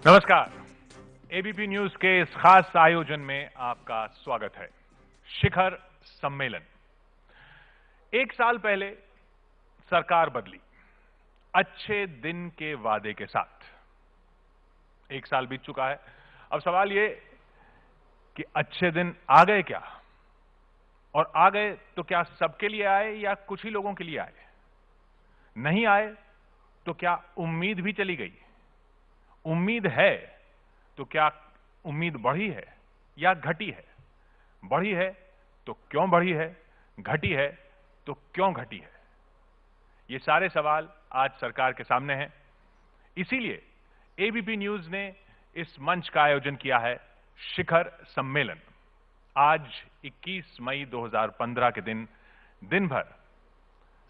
नमस्कार। ABP news के इस खास आयोजन में आपका स्वागत है। शिखर सम्मेलन। एक साल पहले सरकार बदली, अच्छे दिन के वादे के साथ। एक साल बीत चुका है। अब सवाल ये कि अच्छे दिन आ गए क्या? और आ गए तो क्या सबके लिए आए या कुछ ही लोगों के लिए आए? नहीं आए तो क्या उम्मीद भी चली गई? उम्मीद है तो क्या उम्मीद बढ़ी है या घटी है? बढ़ी है तो क्यों बढ़ी है? घटी है तो क्यों घटी है? ये सारे सवाल आज सरकार के सामने हैं। इसीलिए एबीपी न्यूज ने इस मंच का आयोजन किया है, शिखर सम्मेलन। आज 21 मई 2015 के दिन भर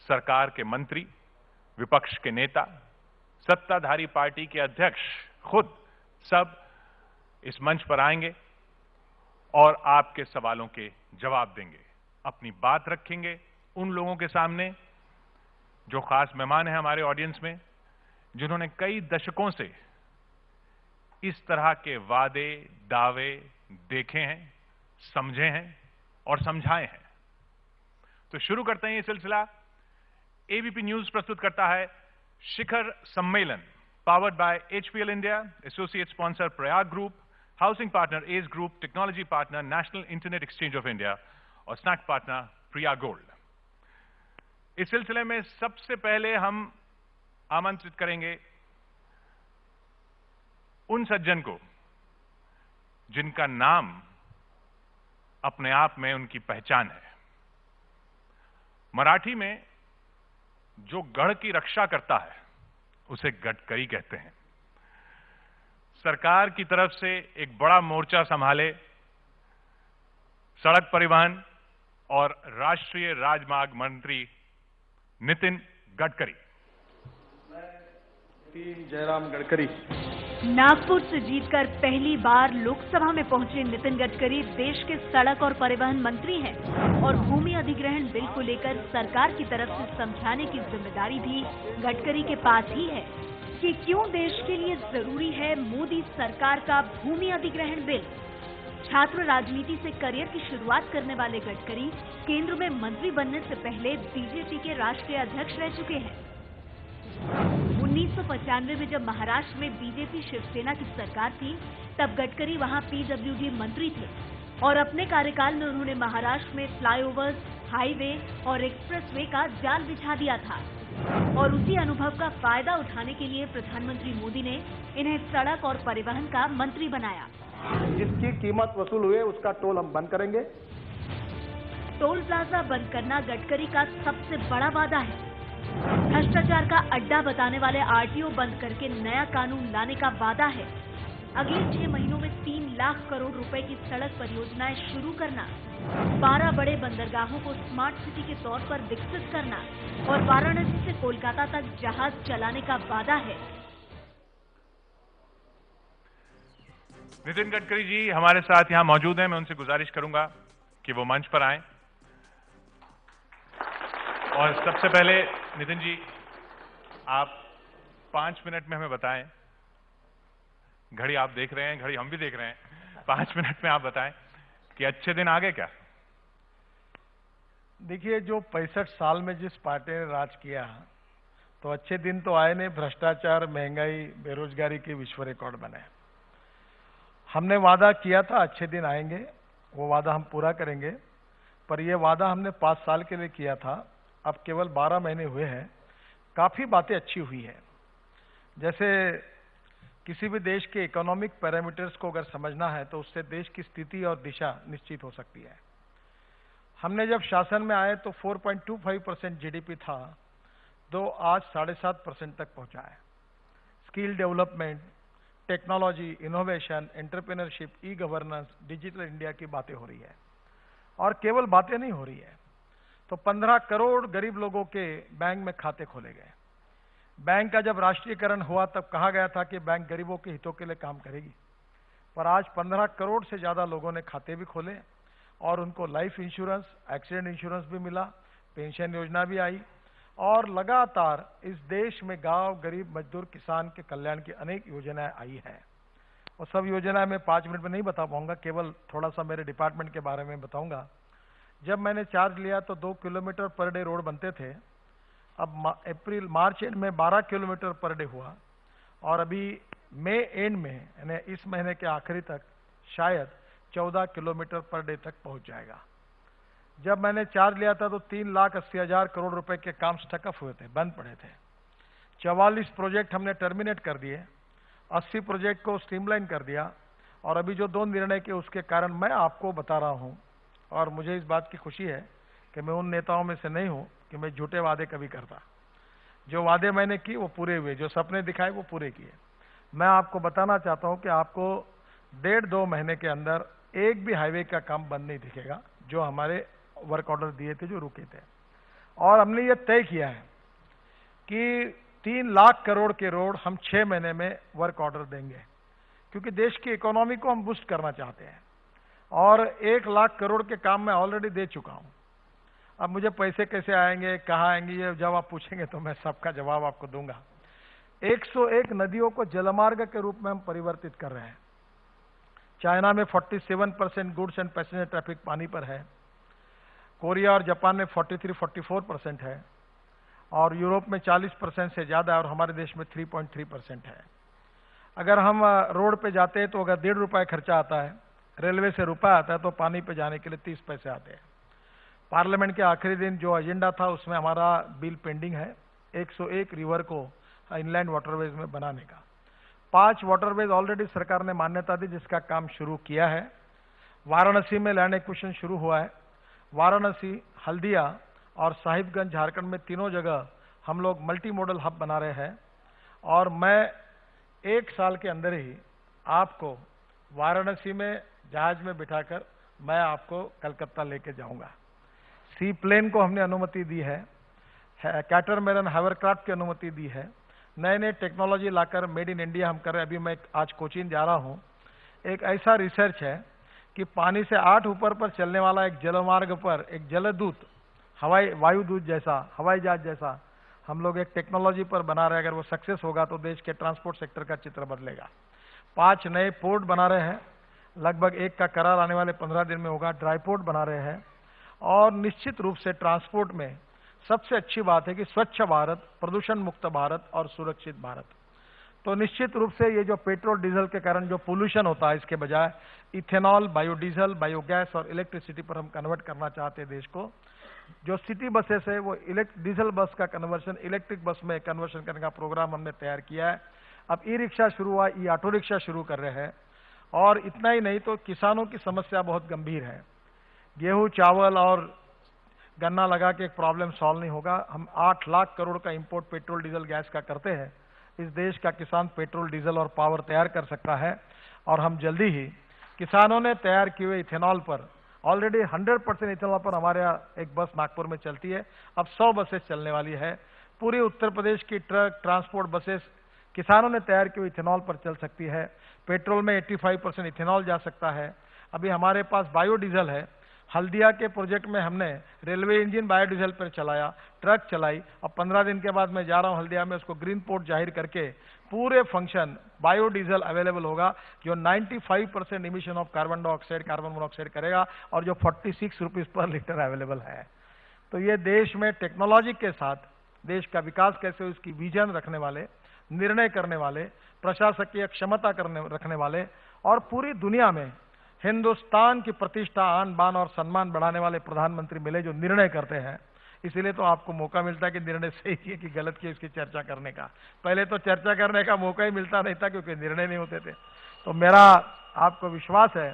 सरकार के मंत्री, विपक्ष के नेता, सत्ताधारी पार्टी के अध्यक्ष खुद सब इस मंच पर आएंगे और आपके सवालों के जवाब देंगे, अपनी बात रखेंगे उन लोगों के सामने जो खास मेहमान हैं हमारे ऑडियंस में, जिन्होंने कई दशकों से इस तरह के वादे, दावे देखे हैं, समझे हैं और समझाए हैं। तो शुरू करते हैं ये सिलसिला। एबीपी न्यूज प्रस्तुत करता है शिखर सम्मेलन, powered by HPL India, associate sponsor Prayag group, housing partner age group, technology partner national internet exchange of India और स्नैक पार्टनर प्रिया गोल्ड। इस सिलसिले में सबसे पहले हम आमंत्रित करेंगे उन सज्जन को जिनका नाम अपने आप में उनकी पहचान है। मराठी में जो गढ़ की रक्षा करता है उसे गडकरी कहते हैं। सरकार की तरफ से एक बड़ा मोर्चा संभाले सड़क परिवहन और राष्ट्रीय राजमार्ग मंत्री नितिन गडकरी। जयराम गडकरी। नागपुर से जीतकर पहली बार लोकसभा में पहुंचे नितिन गडकरी देश के सड़क और परिवहन मंत्री हैं और भूमि अधिग्रहण बिल को लेकर सरकार की तरफ से समझाने की जिम्मेदारी भी गडकरी के पास ही है कि क्यों देश के लिए जरूरी है मोदी सरकार का भूमि अधिग्रहण बिल। छात्र राजनीति से करियर की शुरुआत करने वाले गडकरी केंद्र में मंत्री बनने से पहले बीजेपी के राष्ट्रीय अध्यक्ष रह चुके हैं। 1995 में जब महाराष्ट्र में बीजेपी शिवसेना की सरकार थी, तब गडकरी वहां पीडब्ल्यूडी मंत्री थे और अपने कार्यकाल में उन्होंने महाराष्ट्र में फ्लाईओवर्स, हाईवे और एक्सप्रेसवे का जाल बिछा दिया था और उसी अनुभव का फायदा उठाने के लिए प्रधानमंत्री मोदी ने इन्हें सड़क और परिवहन का मंत्री बनाया। जिसकी कीमत वसूल हुए उसका टोल हम बंद करेंगे। टोल प्लाजा बंद करना गडकरी का सबसे बड़ा वादा है। भ्रष्टाचार का अड्डा बताने वाले आरटीओ बंद करके नया कानून लाने का वादा है। अगले 6 महीनों में 3 लाख करोड़ रुपए की सड़क परियोजनाएं शुरू करना, 12 बड़े बंदरगाहों को स्मार्ट सिटी के तौर पर विकसित करना और वाराणसी से कोलकाता तक जहाज चलाने का वादा है। नितिन गडकरी जी हमारे साथ यहां मौजूद हैं। मैं उनसे गुजारिश करूंगा कि वो मंच पर आएं। और सबसे पहले नितिन जी, आप 5 मिनट में हमें बताएं, घड़ी आप देख रहे हैं, घड़ी हम भी देख रहे हैं, 5 मिनट में आप बताएं कि अच्छे दिन आ गए क्या? देखिए, जो 65 साल में जिस पार्टी ने राज किया तो अच्छे दिन तो आए नहीं। भ्रष्टाचार, महंगाई, बेरोजगारी के विश्व रिकॉर्ड बने। हमने वादा किया था अच्छे दिन आएंगे, वो वादा हम पूरा करेंगे, पर यह वादा हमने 5 साल के लिए किया था। अब केवल 12 महीने हुए हैं। काफी बातें अच्छी हुई है। जैसे किसी भी देश के इकोनॉमिक पैरामीटर्स को अगर समझना है तो उससे देश की स्थिति और दिशा निश्चित हो सकती है। हमने जब शासन में आए तो 4.25% जीडीपी था, तो आज 7.5% तक पहुंचा है। Skill development, technology, innovation, entrepreneurship, e governance, digital India की बातें हो रही है। और केवल बातें नहीं हो रही है, तो 15 करोड़ गरीब लोगों के बैंक में खाते खोले गए। बैंक का जब राष्ट्रीयकरण हुआ तब कहा गया था कि बैंक गरीबों के हितों के लिए काम करेगी, पर आज 15 करोड़ से ज्यादा लोगों ने खाते भी खोले और उनको लाइफ इंश्योरेंस, एक्सीडेंट इंश्योरेंस भी मिला, पेंशन योजना भी आई और लगातार इस देश में गांव, गरीब, मजदूर, किसान के कल्याण की अनेक योजनाएं आई हैं। वो सब योजना मैं 5 मिनट में नहीं बता पाऊंगा, केवल थोड़ा सा मेरे डिपार्टमेंट के बारे में बताऊंगा। जब मैंने चार्ज लिया तो 2 किलोमीटर पर डे रोड बनते थे, अब मार्च एंड में 12 किलोमीटर पर डे हुआ, और अभी मई एंड में यानी इस महीने के आखिरी तक शायद 14 किलोमीटर पर डे तक पहुंच जाएगा। जब मैंने चार्ज लिया था तो 3,80,000 करोड़ रुपए के काम स्टकअप हुए थे, बंद पड़े थे। 44 प्रोजेक्ट हमने टर्मिनेट कर दिए, 80 प्रोजेक्ट को स्ट्रीमलाइन कर दिया, और अभी जो 2 निर्णय के उसके कारण मैं आपको बता रहा हूं, और मुझे इस बात की खुशी है कि मैं उन नेताओं में से नहीं हूं कि मैं झूठे वादे कभी करता। जो वादे मैंने किए वो पूरे हुए, जो सपने दिखाए वो पूरे किए। मैं आपको बताना चाहता हूं कि आपको 1.5-2 महीने के अंदर एक भी हाईवे का काम बंद नहीं दिखेगा, जो हमारे वर्क ऑर्डर दिए थे, जो रुके थे। और हमने ये तय किया है कि 3 लाख करोड़ के रोड हम 6 महीने में वर्क ऑर्डर देंगे, क्योंकि देश की इकोनॉमी को हम बूस्ट करना चाहते हैं। और 1 लाख करोड़ के काम मैं ऑलरेडी दे चुका हूं। अब मुझे पैसे कैसे आएंगे, कहाँ आएंगे, ये जब आप पूछेंगे तो मैं सबका जवाब आपको दूंगा। 101 नदियों को जलमार्ग के रूप में हम परिवर्तित कर रहे हैं। चाइना में 47% गुड्स एंड पैसेंजर ट्रैफिक पानी पर है, कोरिया और जापान में 43-44% है, और यूरोप में 40% से ज्यादा है, और हमारे देश में 3.3% है। अगर हम रोड पे जाते हैं तो अगर 1.5 रुपये खर्चा आता है, रेलवे से रुपया आता है, तो पानी पे जाने के लिए 30 पैसे आते हैं। पार्लियामेंट के आखिरी दिन जो एजेंडा था उसमें हमारा बिल पेंडिंग है 101 रिवर को इनलैंड वाटरवेज में बनाने का। 5 वाटरवेज ऑलरेडी सरकार ने मान्यता दी, जिसका काम शुरू किया है। वाराणसी में लैंड एक्विजिशन शुरू हुआ है। वाराणसी, हल्दिया और साहिबगंज झारखंड में तीनों जगह हम लोग मल्टी मॉडल हब बना रहे हैं, और मैं 1 साल के अंदर ही आपको वाराणसी में जहाज में बिठाकर मैं आपको कलकत्ता लेके जाऊंगा। सी प्लेन को हमने अनुमति दी है, कैटरमैरन हाइवरक्राफ्ट की अनुमति दी है। नए नए technology locker made in India हम कर रहे हैं। अभी मैं आज कोचीन जा रहा हूं, एक ऐसा रिसर्च है कि पानी से 8 ऊपर पर चलने वाला एक जलमार्ग पर एक जलदूत, वायुदूत जैसा, हवाई जहाज जैसा हम लोग एक टेक्नोलॉजी पर बना रहे हैं। अगर वो सक्सेस होगा तो देश के ट्रांसपोर्ट सेक्टर का चित्र बदलेगा। 5 नए पोर्ट बना रहे हैं, लगभग 1 का करार आने वाले 15 दिन में होगा। ड्राई पोर्ट बना रहे हैं, और निश्चित रूप से ट्रांसपोर्ट में सबसे अच्छी बात है कि स्वच्छ भारत, प्रदूषण मुक्त भारत और सुरक्षित भारत। तो निश्चित रूप से ये जो पेट्रोल डीजल के कारण जो पोल्यूशन होता है, इसके बजाय इथेनॉल, बायोडीजल, बायोगैस और इलेक्ट्रिसिटी पर हम कन्वर्ट करना चाहते हैं देश को। जो सिटी बसेस है वो डीजल बस का कन्वर्शन इलेक्ट्रिक बस में कन्वर्शन करने का प्रोग्राम हमने तैयार किया है। अब ई रिक्शा शुरू हुआ, ई ऑटो रिक्शा शुरू कर रहे हैं। और इतना ही नहीं तो किसानों की समस्या बहुत गंभीर है। गेहूं, चावल और गन्ना लगा के एक प्रॉब्लम सॉल्व नहीं होगा। हम 8 लाख करोड़ का इंपोर्ट पेट्रोल, डीजल, गैस का करते हैं। इस देश का किसान पेट्रोल, डीजल और पावर तैयार कर सकता है, और हम जल्दी ही किसानों ने तैयार किए हुए इथेनॉल पर, ऑलरेडी 100% इथेनॉल पर हमारे यहाँ एक बस नागपुर में चलती है, अब 100 बसेस चलने वाली है। पूरे उत्तर प्रदेश की ट्रक ट्रांसपोर्ट बसेस किसानों ने तैयार किए हुए इथेनॉल पर चल सकती है। पेट्रोल में 85% इथेनॉल जा सकता है। अभी हमारे पास बायोडीजल है। हल्दिया के प्रोजेक्ट में हमने रेलवे इंजन बायोडीजल पर चलाया, ट्रक चलाई, और 15 दिन के बाद मैं जा रहा हूं हल्दिया में, उसको ग्रीन पोर्ट जाहिर करके पूरे फंक्शन बायोडीजल अवेलेबल होगा, जो 95% emission of carbon dioxide, carbon monoxide करेगा, और जो 46 रुपीज पर लीटर अवेलेबल है। तो ये देश में टेक्नोलॉजी के साथ देश का विकास कैसे हो, इसकी विजन रखने वाले, निर्णय करने वाले, प्रशासकीय क्षमता रखने वाले, और पूरी दुनिया में हिंदुस्तान की प्रतिष्ठा, आन बान और सम्मान बढ़ाने वाले प्रधानमंत्री मिले, जो निर्णय करते हैं। इसीलिए तो आपको मौका मिलता है कि निर्णय सही किए कि गलत किए, इसकी चर्चा करने का। पहले तो चर्चा करने का मौका ही मिलता नहीं था, क्योंकि निर्णय नहीं होते थे। तो मेरा आपको विश्वास है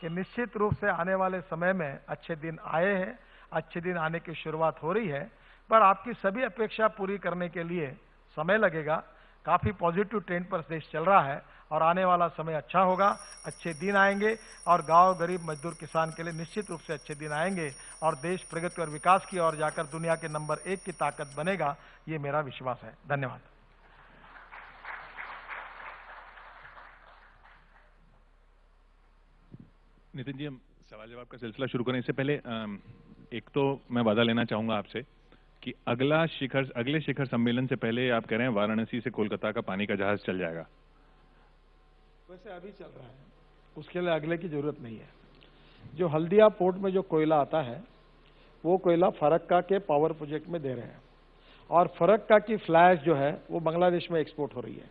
कि निश्चित रूप से आने वाले समय में अच्छे दिन आए हैं, अच्छे दिन आने की शुरुआत हो रही है, पर आपकी सभी अपेक्षा पूरी करने के लिए समय लगेगा। काफी पॉजिटिव ट्रेंड पर देश चल रहा है, और आने वाला समय अच्छा होगा, अच्छे दिन आएंगे, और गांव, गरीब, मजदूर, किसान के लिए निश्चित रूप से अच्छे दिन आएंगे, और देश प्रगति और विकास की ओर जाकर दुनिया के नंबर 1 की ताकत बनेगा, ये मेरा विश्वास है। धन्यवाद। नितिन जी, हम सवाल जवाब का सिलसिला शुरू करने से पहले एक तो मैं वादा लेना चाहूंगा आपसे कि अगले शिखर सम्मेलन से पहले आप कह रहे हैं वाराणसी से कोलकाता का पानी का जहाज चल जाएगा। वैसे अभी चल रहा है, उसके लिए अगले की जरूरत नहीं है। जो हल्दिया पोर्ट में जो कोयला आता है वो कोयला फरक्का के पावर प्रोजेक्ट में दे रहे हैं और फरक्का की फ्लैश जो है वो बांग्लादेश में एक्सपोर्ट हो रही है।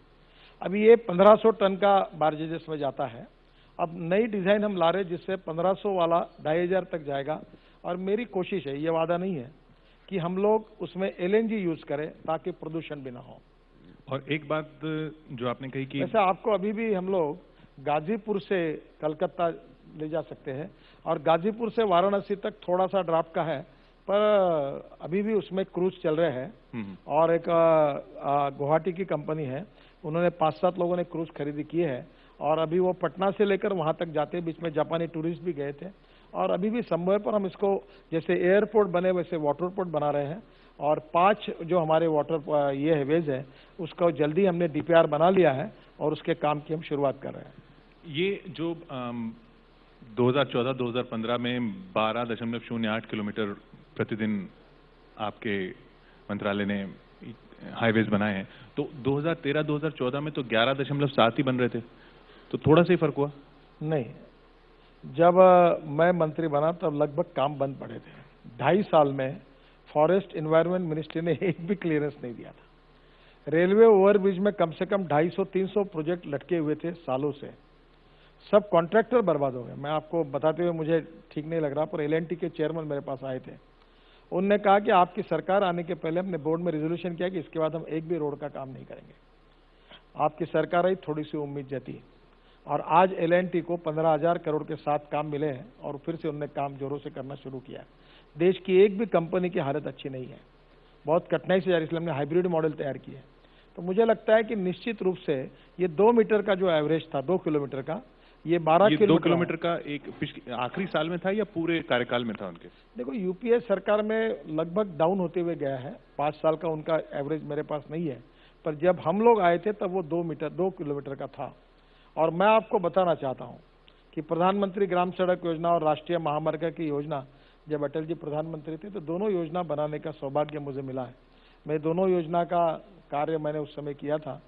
अभी ये 1500 टन का बार्जेजेस में जाता है। अब नई डिजाइन हम ला रहे जिससे 1500 वाला 2500 तक जाएगा और मेरी कोशिश है, ये वादा नहीं है, कि हम लोग उसमें LNG यूज करें ताकि प्रदूषण भी ना हो। और एक बात जो आपने कही कि वैसे आपको अभी भी हम लोग गाजीपुर से कलकत्ता ले जा सकते हैं और गाजीपुर से वाराणसी तक थोड़ा सा ड्राफ्ट का है, पर अभी भी उसमें क्रूज चल रहे हैं। और एक गुवाहाटी की कंपनी है, उन्होंने 5-7 लोगों ने क्रूज खरीदी की है और अभी वो पटना से लेकर वहां तक जाते हैं। बीच में जापानी टूरिस्ट भी गए थे और अभी भी समय पर हम इसको जैसे एयरपोर्ट बने वैसे वाटरपोर्ट बना रहे हैं और 5 जो हमारे वाटर ये है वेज है उसको जल्दी हमने DPR बना लिया है और उसके काम की हम शुरुआत कर रहे हैं। ये जो 2014-2015 में 12.08 किलोमीटर प्रतिदिन आपके मंत्रालय ने हाईवेज बनाए हैं, तो 2013-2014 में तो 11.7 ही बन रहे थे, तो थोड़ा सा ही फर्क हुआ? नहीं, जब मैं मंत्री बना तब लगभग काम बंद पड़े थे। 2.5 साल में फॉरेस्ट एनवायरनमेंट मिनिस्ट्री ने एक भी क्लियरेंस नहीं दिया था। रेलवे ओवरब्रिज में कम से कम 250-300 प्रोजेक्ट लटके हुए थे सालों से, सब कॉन्ट्रैक्टर बर्बाद हो गए। मैं आपको बताते हुए मुझे ठीक नहीं लग रहा, पर L&T के चेयरमैन मेरे पास आए थे, उनने कहा कि आपकी सरकार आने के पहले हमने बोर्ड में रेजोल्यूशन किया कि इसके बाद हम एक भी रोड का काम नहीं करेंगे। आपकी सरकार आई, थोड़ी सी उम्मीद जती और आज L&T को 15,000 करोड़ के साथ काम मिले हैं और फिर से उन्होंने काम जोरों से करना शुरू किया। देश की एक भी कंपनी की हालत अच्छी नहीं है, बहुत कठिनाई से जा रही, इसलिए हमने हाइब्रिड मॉडल तैयार किए। तो मुझे लगता है कि निश्चित रूप से ये 2 मीटर का जो एवरेज था 2 किलोमीटर का, ये 12 2 किलोमीटर का एक आखिरी साल में था या पूरे कार्यकाल में था उनके? देखो, यूपीए सरकार में लगभग डाउन होते हुए गया है, 5 साल का उनका एवरेज मेरे पास नहीं है, पर जब हम लोग आए थे तब वो 2 किलोमीटर का था। और मैं आपको बताना चाहता हूं कि प्रधानमंत्री ग्राम सड़क योजना और राष्ट्रीय महामार्ग की योजना, जब अटल जी प्रधानमंत्री थे तो दोनों योजना बनाने का सौभाग्य मुझे मिला है। मैं दोनों योजना का कार्य मैंने उस समय किया था।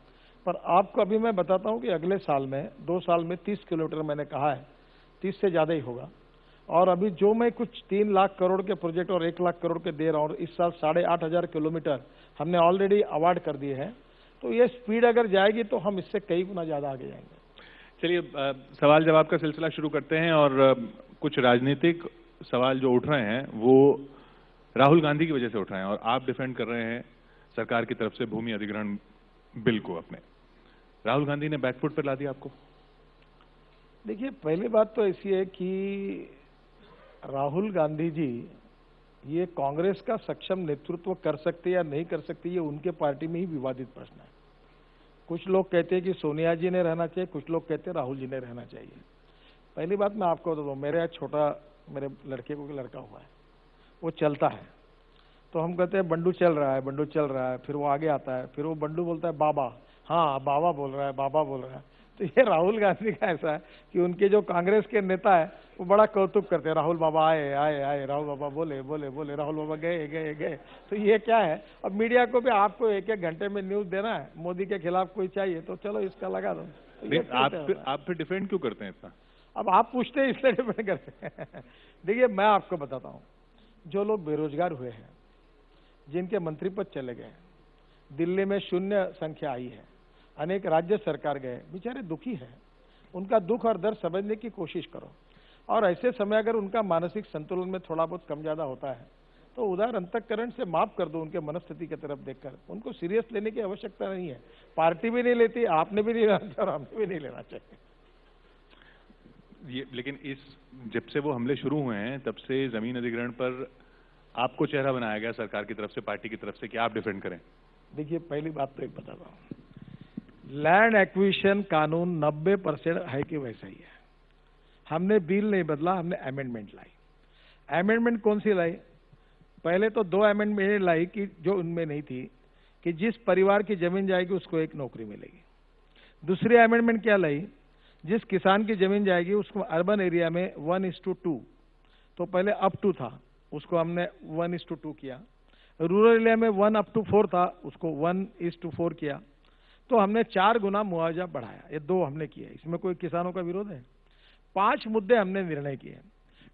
पर आपको अभी मैं बताता हूं कि अगले साल में 2 साल में 30 किलोमीटर मैंने कहा है, 30 से ज्यादा ही होगा। और अभी जो मैं कुछ 3 लाख करोड़ के प्रोजेक्ट और 1 लाख करोड़ के दे रहा हूं और इस साल 8,500 किलोमीटर हमने ऑलरेडी अवार्ड कर दिए हैं, तो ये स्पीड अगर जाएगी तो हम इससे कई गुना ज्यादा आगे जाएंगे। चलिए सवाल जवाब का सिलसिला शुरू करते हैं और कुछ राजनीतिक सवाल जो उठ रहे हैं वो राहुल गांधी की वजह से उठ रहे हैं और आप डिफेंड कर रहे हैं सरकार की तरफ से भूमि अधिग्रहण बिल को अपने। राहुल गांधी ने बैकफुट पर ला दिया आपको? देखिए, पहली बात तो ऐसी है कि राहुल गांधी जी ये कांग्रेस का सक्षम नेतृत्व कर सकते या नहीं कर सकते, ये उनके पार्टी में ही विवादित प्रश्न है। कुछ लोग कहते हैं कि सोनिया जी ने रहना चाहिए, कुछ लोग कहते हैं राहुल जी ने रहना चाहिए। पहली बात मैं आपको बता दूं, मेरे लड़के को लड़का हुआ है, वो चलता है, तो हम कहते हैं बंडू चल रहा है, बंडू चल रहा है, फिर वो आगे आता है, फिर वो बंडू बोलता है बाबा, हाँ बाबा बोल रहा है, बाबा बोल रहा है। तो ये राहुल गांधी का ऐसा है कि उनके जो कांग्रेस के नेता है वो बड़ा कौतुक करते हैं, राहुल बाबा आए आए आए, राहुल बाबा बोले बोले बोले, राहुल बाबा गए गए गए। तो ये क्या है, अब मीडिया को भी आपको 1-1 घंटे में न्यूज देना है, मोदी के खिलाफ कोई चाहिए तो चलो इसका लगा दो। आप फिर डिफेंड क्यों करते हैं इतना? अब आप पूछते हैं इसलिए डिफेंड करते हैं। देखिए, मैं आपको बताता हूँ, जो लोग बेरोजगार हुए हैं, जिनके मंत्री पद चले गए, दिल्ली में शून्य संख्या आई है, अनेक राज्य सरकार गए, बेचारे दुखी हैं, उनका दुख और दर्द समझने की कोशिश करो। और ऐसे समय अगर उनका मानसिक संतुलन में थोड़ा बहुत कम ज्यादा होता है तो उदार अंतःकरण से माफ कर दो, उनके मनस्थिति की तरफ देखकर। उनको सीरियस लेने की आवश्यकता नहीं है, पार्टी भी नहीं लेती, आपने भी नहीं लेना चाहिए और हमने भी नहीं लेना चाहिए। लेकिन जब से वो हमले शुरू हुए हैं तब से जमीन अधिग्रहण पर आपको चेहरा बनाया गया सरकार की तरफ से, पार्टी की तरफ से, कि आप डिफेंड करें। देखिए, पहली बात तो एक बताता हूं, लैंड एक्विजिशन कानून 90% है कि वैसा ही है। हमने बिल नहीं बदला, हमने अमेंडमेंट लाई। अमेंडमेंट कौन सी लाई? पहले तो 2 अमेंडमेंट लाई कि जो उनमें नहीं थी, कि जिस परिवार की जमीन जाएगी उसको 1 नौकरी मिलेगी। दूसरी अमेंडमेंट क्या लाई? जिस किसान की जमीन जाएगी उसको अर्बन एरिया में 1:2, तो पहले अप टू था, उसको हमने 1:2 किया। रूरल एरिया में 1 up to 4 था, उसको 1:4 किया। तो हमने 4 गुना मुआवजा बढ़ाया। ये 2 हमने किए, इसमें कोई किसानों का विरोध है। 5 मुद्दे हमने निर्णय किए।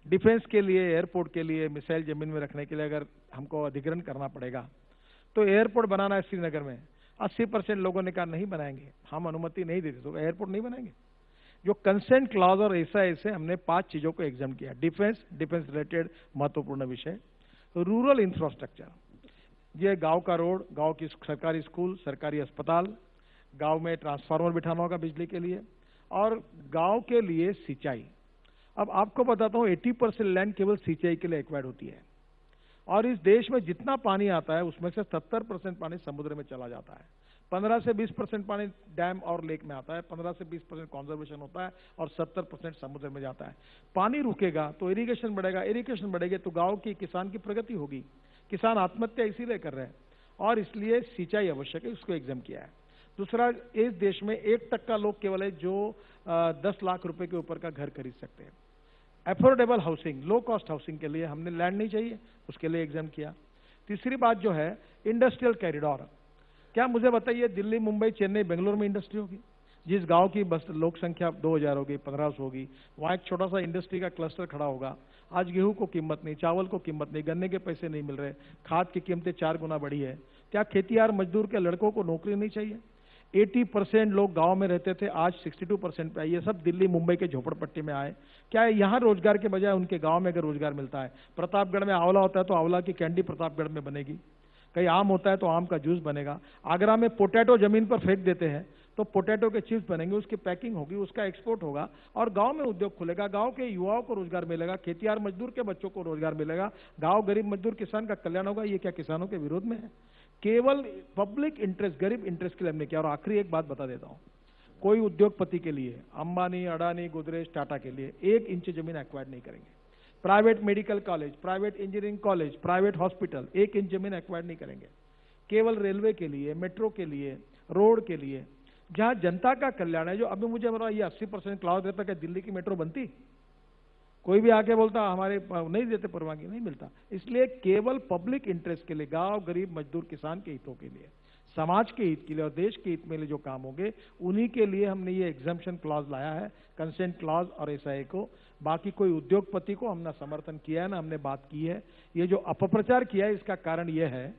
डिफेंस के लिए, एयरपोर्ट के लिए, मिसाइल जमीन में रखने के लिए अगर हमको अधिग्रहण करना पड़ेगा तो एयरपोर्ट बनाना है श्रीनगर में, 80% लोगों ने कहा नहीं बनाएंगे, हम अनुमति नहीं देते तो एयरपोर्ट नहीं बनाएंगे। जो कंसेंट क्लॉज और ऐसे हमने 5 चीजों को एग्जाम किया। डिफेंस रिलेटेड महत्वपूर्ण विषय, रूरल इंफ्रास्ट्रक्चर, ये गांव का रोड, गांव की सरकारी स्कूल, सरकारी अस्पताल, गांव में ट्रांसफार्मर बिठाना होगा बिजली के लिए, और गांव के लिए सिंचाई। अब आपको बताता हूं 80% लैंड केवल सिंचाई के लिए एक्वायर्ड होती है, और इस देश में जितना पानी आता है उसमें से 70% पानी समुद्र में चला जाता है। 15 से 20% पानी डैम और लेक में आता है, 15 से 20% कंजर्वेशन होता है, और 70% समुद्र में जाता है। पानी रुकेगा तो इरिगेशन बढ़ेगा, इरिगेशन बढ़ेगी तो गांव की किसान की प्रगति होगी। किसान आत्महत्या इसीलिए कर रहे हैं, और इसलिए सिंचाई आवश्यक है, उसको एग्जाम किया है। दूसरा, इस देश में 1% लोग केवल है जो 10 लाख रुपए के ऊपर का घर खरीद सकते हैं। Affordable housing, low cost housing के लिए हमने लैंड नहीं चाहिए, उसके लिए एग्जाम किया। तीसरी बात जो है इंडस्ट्रियल कॉरिडोर। क्या मुझे बताइए, दिल्ली, मुंबई, चेन्नई, बेंगलुरु में इंडस्ट्री होगी? जिस गांव की बस लोक संख्या 2000 होगी, 1500 होगी, वहां एक छोटा सा इंडस्ट्री का क्लस्टर खड़ा होगा। आज गेहूं को कीमत नहीं, चावल को कीमत नहीं, गन्ने के पैसे नहीं मिल रहे, खाद की कीमतें 4 गुना बढ़ी है। क्या खेतीहार मजदूर के लड़कों को नौकरी नहीं चाहिए? 80% लोग गांव में रहते थे, आज 62% पे आए। ये सब दिल्ली, मुंबई के झोपड़पट्टी में आए। क्या यहाँ रोजगार के बजाय उनके गांव में अगर रोजगार मिलता है? प्रतापगढ़ में आंवला होता है तो आंवला की कैंडी प्रतापगढ़ में बनेगी, कहीं आम होता है तो आम का जूस बनेगा। आगरा में पोटैटो जमीन पर फेंक देते हैं तो पोटैटो के चिप्स बनेंगे, उसकी पैकिंग होगी, उसका एक्सपोर्ट होगा, और गांव में उद्योग खुलेगा, गांव के युवाओं को रोजगार मिलेगा, खेतीहार मजदूर के बच्चों को रोजगार मिलेगा, गांव गरीब मजदूर किसान का कल्याण होगा। ये क्या किसानों के विरोध में है? केवल पब्लिक इंटरेस्ट, गरीब इंटरेस्ट के लिए हमने किया। और आखिरी एक बात बता देता हूं, कोई उद्योगपति के लिए, अंबानी, अडानी, गोदरेज, टाटा के लिए 1 इंच जमीन एक्वायर नहीं करेंगे। Private medical college, private engineering college, private hospital 1 inch जमीन एक्वायर नहीं करेंगे। केवल रेलवे के लिए, मेट्रो के लिए, रोड के लिए, जहां जनता का कल्याण है। जो अभी मुझे बोला ये 80% क्लाउड रहता है, दिल्ली की मेट्रो बनती? कोई भी आके बोलता हमारे नहीं देते परवानगी, नहीं मिलता। इसलिए केवल पब्लिक इंटरेस्ट के लिए, गांव, गरीब, मजदूर, किसान के हितों के लिए, समाज के हित के लिए और देश के हित में जो काम होंगे उन्हीं के लिए हमने ये एग्जाम्पशन क्लॉज लाया है, कंसेंट क्लॉज और एसआई को। बाकी कोई उद्योगपति को हमने समर्थन किया है ना, हमने बात की है। ये जो अपप्रचार किया है इसका कारण ये है,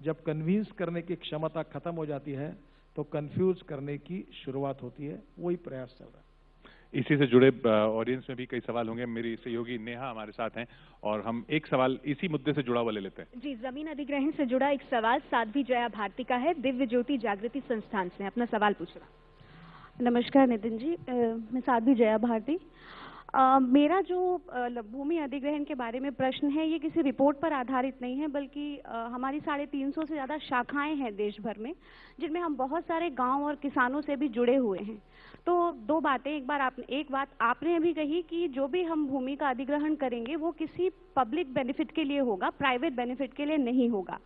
जब कन्विंस करने की क्षमता खत्म हो जाती है तो कंफ्यूज करने की शुरुआत होती है। वही प्रयास चल रहा है। इसी से जुड़े ऑडियंस में भी कई सवाल होंगे। मेरी सहयोगी नेहा हमारे साथ हैं और हम एक सवाल इसी मुद्दे से जुड़ा हुआ ले लेते हैं। जी, जमीन अधिग्रहण से जुड़ा एक सवाल साध्वी जया भारती का है, दिव्य ज्योति जागृति संस्थान से अपना सवाल पूछना। नमस्कार नितिन जी, मैं साध्वी जया भारती। मेरा जो भूमि अधिग्रहण के बारे में प्रश्न है, ये किसी रिपोर्ट पर आधारित नहीं है, बल्कि हमारी 350 से ज़्यादा शाखाएं हैं देश भर में, जिनमें हम बहुत सारे गांव और किसानों से भी जुड़े हुए हैं। तो 2 बातें, एक बात आपने अभी कही कि जो भी हम भूमि का अधिग्रहण करेंगे वो किसी पब्लिक बेनिफिट के लिए होगा, प्राइवेट बेनिफिट के लिए नहीं होगा।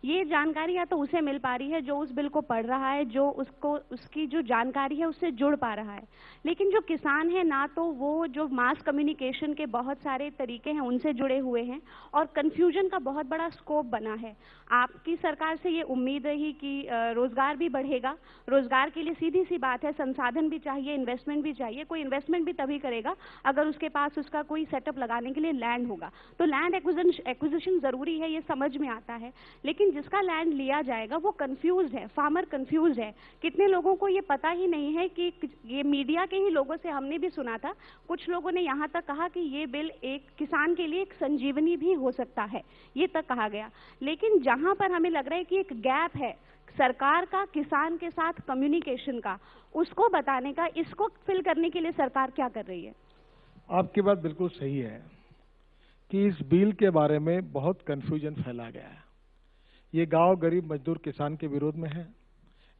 ये जानकारी या तो उसे मिल पा रही है जो उस बिल को पढ़ रहा है, जो उसकी जो जानकारी है उससे जुड़ पा रहा है। लेकिन जो किसान है ना, तो वो जो मास कम्युनिकेशन के बहुत सारे तरीके हैं उनसे जुड़े हुए हैं, और कंफ्यूजन का बहुत बड़ा स्कोप बना है। आपकी सरकार से ये उम्मीद रही कि रोजगार भी बढ़ेगा। रोजगार के लिए सीधी सी बात है, संसाधन भी चाहिए, इन्वेस्टमेंट भी चाहिए। कोई इन्वेस्टमेंट भी तभी करेगा अगर उसके पास उसका कोई सेटअप लगाने के लिए लैंड होगा। तो लैंड एक्विजिशन जरूरी है, ये समझ में आता है। लेकिन जिसका लैंड लिया जाएगा वो कंफ्यूज्ड है, फार्मर कंफ्यूज्ड है। कितने लोगों को ये पता ही नहीं है कि ये मीडिया के ही लोगों से हमने भी सुना था, कुछ लोगों ने यहाँ तक कहा कि ये बिल एक किसान के लिए एक संजीवनी भी हो सकता है, ये तक कहा गया। लेकिन जहां पर हमें लग रहा है कि एक गैप है सरकार का किसान के साथ कम्युनिकेशन का, उसको बताने का, इसको फिल करने के लिए सरकार क्या कर रही है? आपकी बात बिल्कुल सही है कि इस बिल के बारे में बहुत कंफ्यूजन फैला गया है। ये गांव, गरीब, मजदूर, किसान के विरोध में है,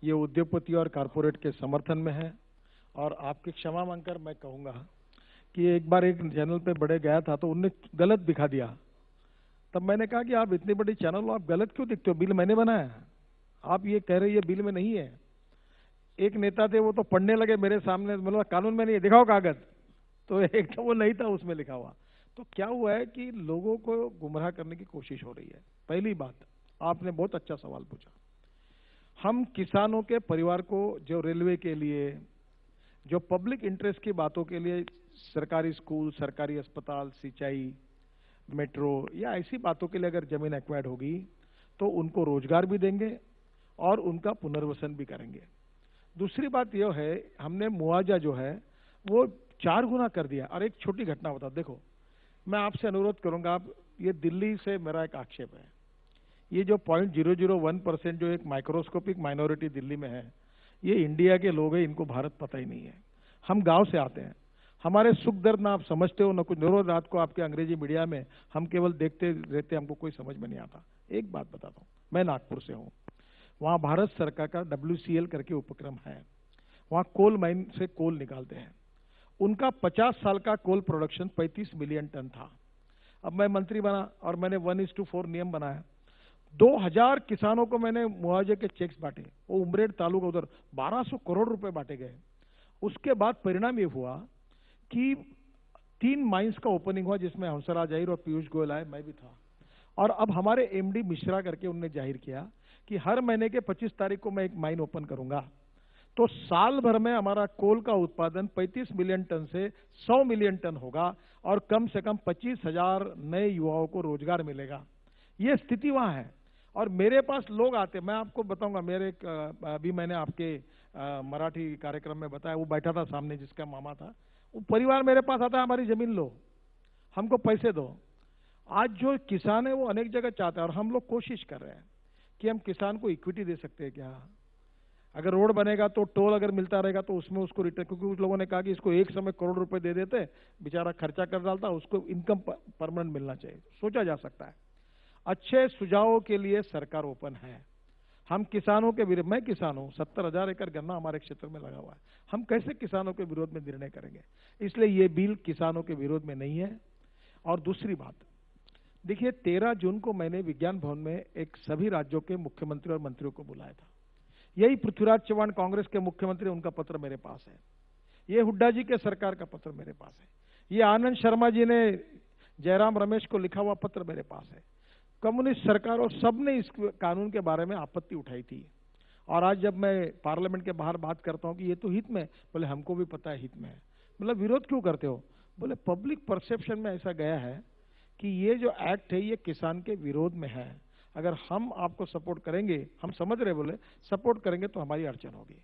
ये उद्योगपति और कारपोरेट के समर्थन में है। और आपकी क्षमा मांगकर मैं कहूंगा कि एक बार एक चैनल पे बड़े गया था तो उनने गलत दिखा दिया। तब मैंने कहा कि आप इतनी बड़ी चैनल हो, आप गलत क्यों दिखते हो? बिल मैंने बनाया है, आप ये कह रहे ये बिल में नहीं है। एक नेता थे, वो तो पढ़ने लगे मेरे सामने, मतलब कानून में नहीं है, दिखाओ कागज। तो एक तो वो नहीं था उसमें लिखा हुआ। तो क्या हुआ है कि लोगों को गुमराह करने की कोशिश हो रही है। पहली बात, आपने बहुत अच्छा सवाल पूछा। हम किसानों के परिवार को जो रेलवे के लिए, जो पब्लिक इंटरेस्ट की बातों के लिए सरकारी स्कूल, सरकारी अस्पताल, सिंचाई, मेट्रो या ऐसी बातों के लिए अगर जमीन एक्वायर्ड होगी तो उनको रोजगार भी देंगे और उनका पुनर्वसन भी करेंगे। दूसरी बात यह है, हमने मुआवजा जो है वो 4 गुना कर दिया। और एक छोटी घटना बता, देखो मैं आपसे अनुरोध करूंगा, आप ये दिल्ली से मेरा एक आक्षेप है, ये जो 0.001% जो एक माइक्रोस्कोपिक माइनॉरिटी दिल्ली में है, ये इंडिया के लोग हैं, इनको भारत पता ही नहीं है। हम गांव से आते हैं, हमारे सुख दर्द ना आप समझते हो ना कुछ। रोज रात को आपके अंग्रेजी मीडिया में हम केवल देखते रहते, हमको कोई समझ में नहीं आता। एक बात बताता हूँ, मैं नागपुर से हूँ, वहाँ भारत सरकार का WCL करके उपक्रम है, वहाँ कोल माइन से कोल निकालते हैं। उनका 50 साल का कोल प्रोडक्शन 35 मिलियन टन था। अब मैं मंत्री बना और मैंने 1:4 नियम बनाया। 2000 किसानों को मैंने मुआवजे के चेक्स बांटे, वो उमरेड तालुका उधर 1200 करोड़ रुपए बांटे गए। उसके बाद परिणाम ये हुआ कि 3 माइंस का ओपनिंग हुआ, जिसमें हंसराज अहीर और पीयूष गोयल आए, मैं भी था। और अब हमारे MD मिश्रा करके उनने जाहिर किया कि हर महीने के 25 तारीख को मैं एक माइन ओपन करूंगा। तो साल भर में हमारा कोल का उत्पादन 35 मिलियन टन से 100 मिलियन टन होगा और कम से कम 25,000 नए युवाओं को रोजगार मिलेगा। ये स्थिति वहां है। और मेरे पास लोग आते, मैं आपको बताऊंगा, मेरे अभी मैंने आपके मराठी कार्यक्रम में बताया, वो बैठा था सामने जिसका मामा था, वो परिवार मेरे पास आता है, हमारी जमीन लो, हमको पैसे दो। आज जो किसान है वो अनेक जगह चाहता है और हम लोग कोशिश कर रहे हैं कि हम किसान को इक्विटी दे सकते हैं क्या। अगर रोड बनेगा तो टोल अगर मिलता रहेगा तो उसमें उसको रिटर्न, क्योंकि कुछ लोगों ने कहा कि इसको एक समय करोड़ रुपए दे देते, बेचारा खर्चा कर डालता, उसको इनकम परमानेंट मिलना चाहिए, सोचा जा सकता है। अच्छे सुझावों के लिए सरकार ओपन है। हम किसानों के विरोध, मैं किसान हूं, 70,000 एकड़ गन्ना हमारे क्षेत्र में लगा हुआ है, हम कैसे किसानों के विरोध में निर्णय करेंगे। इसलिए ये बिल किसानों के विरोध में नहीं है। और दूसरी बात देखिए, 13 जून को मैंने विज्ञान भवन में एक सभी राज्यों के मुख्यमंत्री और मंत्रियों को बुलाया था। यही पृथ्वीराज चौहान कांग्रेस के मुख्यमंत्री, उनका पत्र मेरे पास है, ये हुड्डा जी के सरकार का पत्र मेरे पास है, ये आनंद शर्मा जी ने जयराम रमेश को लिखा हुआ पत्र मेरे पास है। कम्युनिस्ट सरकारों सबने इस कानून के बारे में आपत्ति उठाई थी। और आज जब मैं पार्लियामेंट के बाहर बात करता हूं कि ये तो हित में, बोले हमको भी पता है हित में है। मतलब विरोध क्यों करते हो? बोले पब्लिक परसेप्शन में ऐसा गया है कि ये जो एक्ट है ये किसान के विरोध में है, अगर हम आपको सपोर्ट करेंगे, हम समझ रहे, बोले सपोर्ट करेंगे तो हमारी अड़चन होगी।